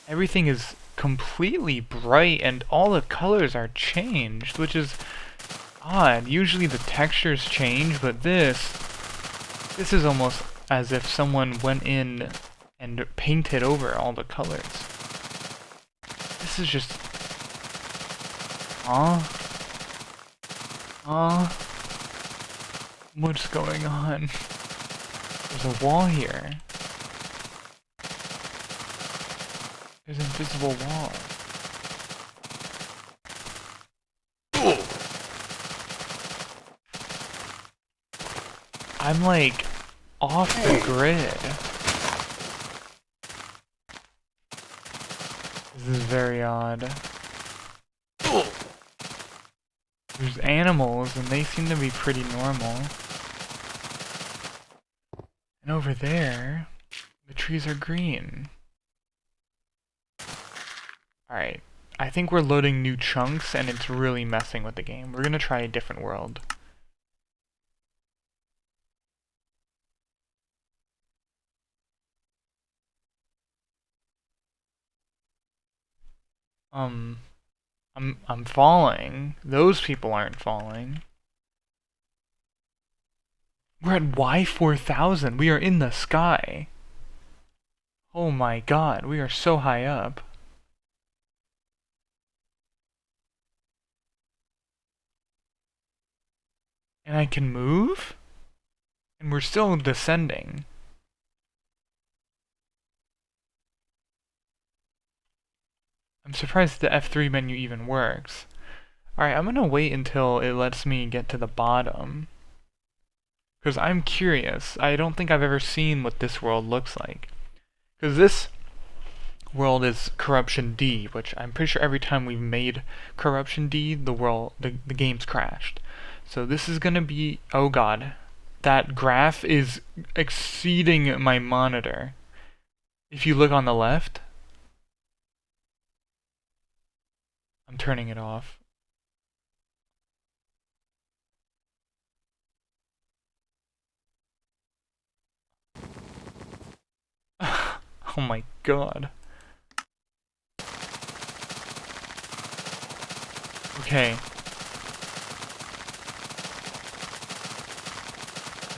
S1: Everything is completely bright and all the colors are changed, which is odd. Usually the textures change, but this is almost as if someone went in and painted over all the colors. This is just... What's going on? There's a wall here. There's an invisible wall. I'm like off the grid. This is very odd. There's animals and they seem to be pretty normal. And over there, the trees are green. Alright, I think we're loading new chunks and it's really messing with the game. We're gonna try a different world. I'm falling. Those people aren't falling. We're at Y4000. We are in the sky. Oh my god, we are so high up. And I can move? And we're still descending. I'm surprised the F3 menu even works. Alright, I'm gonna wait until it lets me get to the bottom. Because I'm curious. I don't think I've ever seen what this world looks like. Because this world is Corruption D, which I'm pretty sure every time we've made Corruption D, the game's crashed. So this is gonna be... Oh god. That graph is exceeding my monitor. If you look on the left... I'm turning it off. Oh my god. Okay.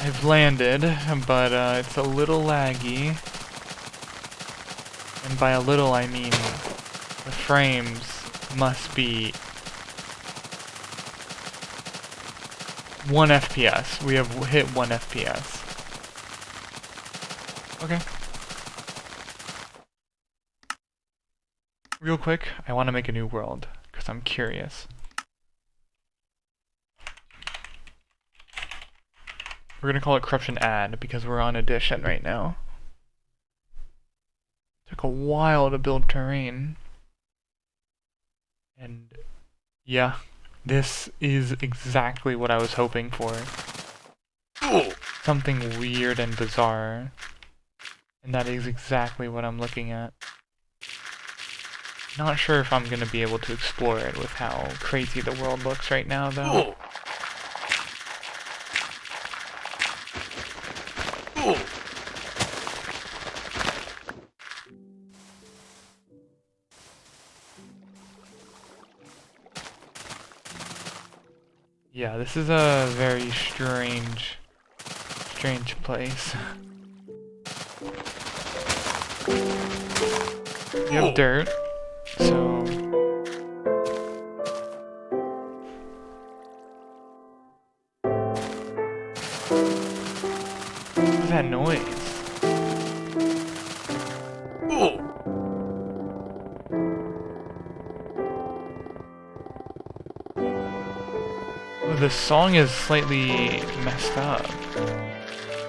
S1: I've landed, but it's a little laggy. And by a little, I mean the frames must be 1 FPS. We have hit 1 FPS. Okay. Real quick, I want to make a new world, because I'm curious. We're gonna call it Corruption Add, because we're on Addition right now. Took a while to build terrain. And yeah, this is exactly what I was hoping for. Something weird and bizarre. And that is exactly what I'm looking at. Not sure if I'm gonna be able to explore it with how crazy the world looks right now, though. Yeah, this is a very strange place. You have dirt, so... What's that noise? Oh, the song is slightly messed up.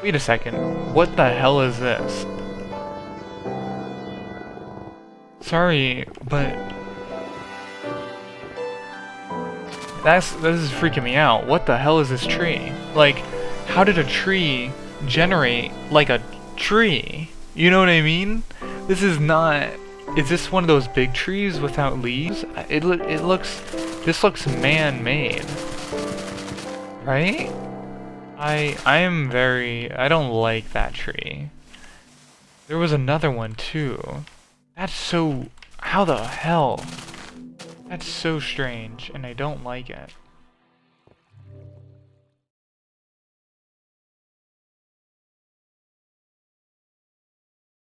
S1: Wait a second, what the hell is this? Sorry, but... This is freaking me out. What the hell is this tree? Like, how did a tree generate like a tree? You know what I mean? This is not... Is this one of those big trees without leaves? This looks man-made. Right? I don't like that tree. There was another one too. That's so... How the hell? That's so strange, and I don't like it.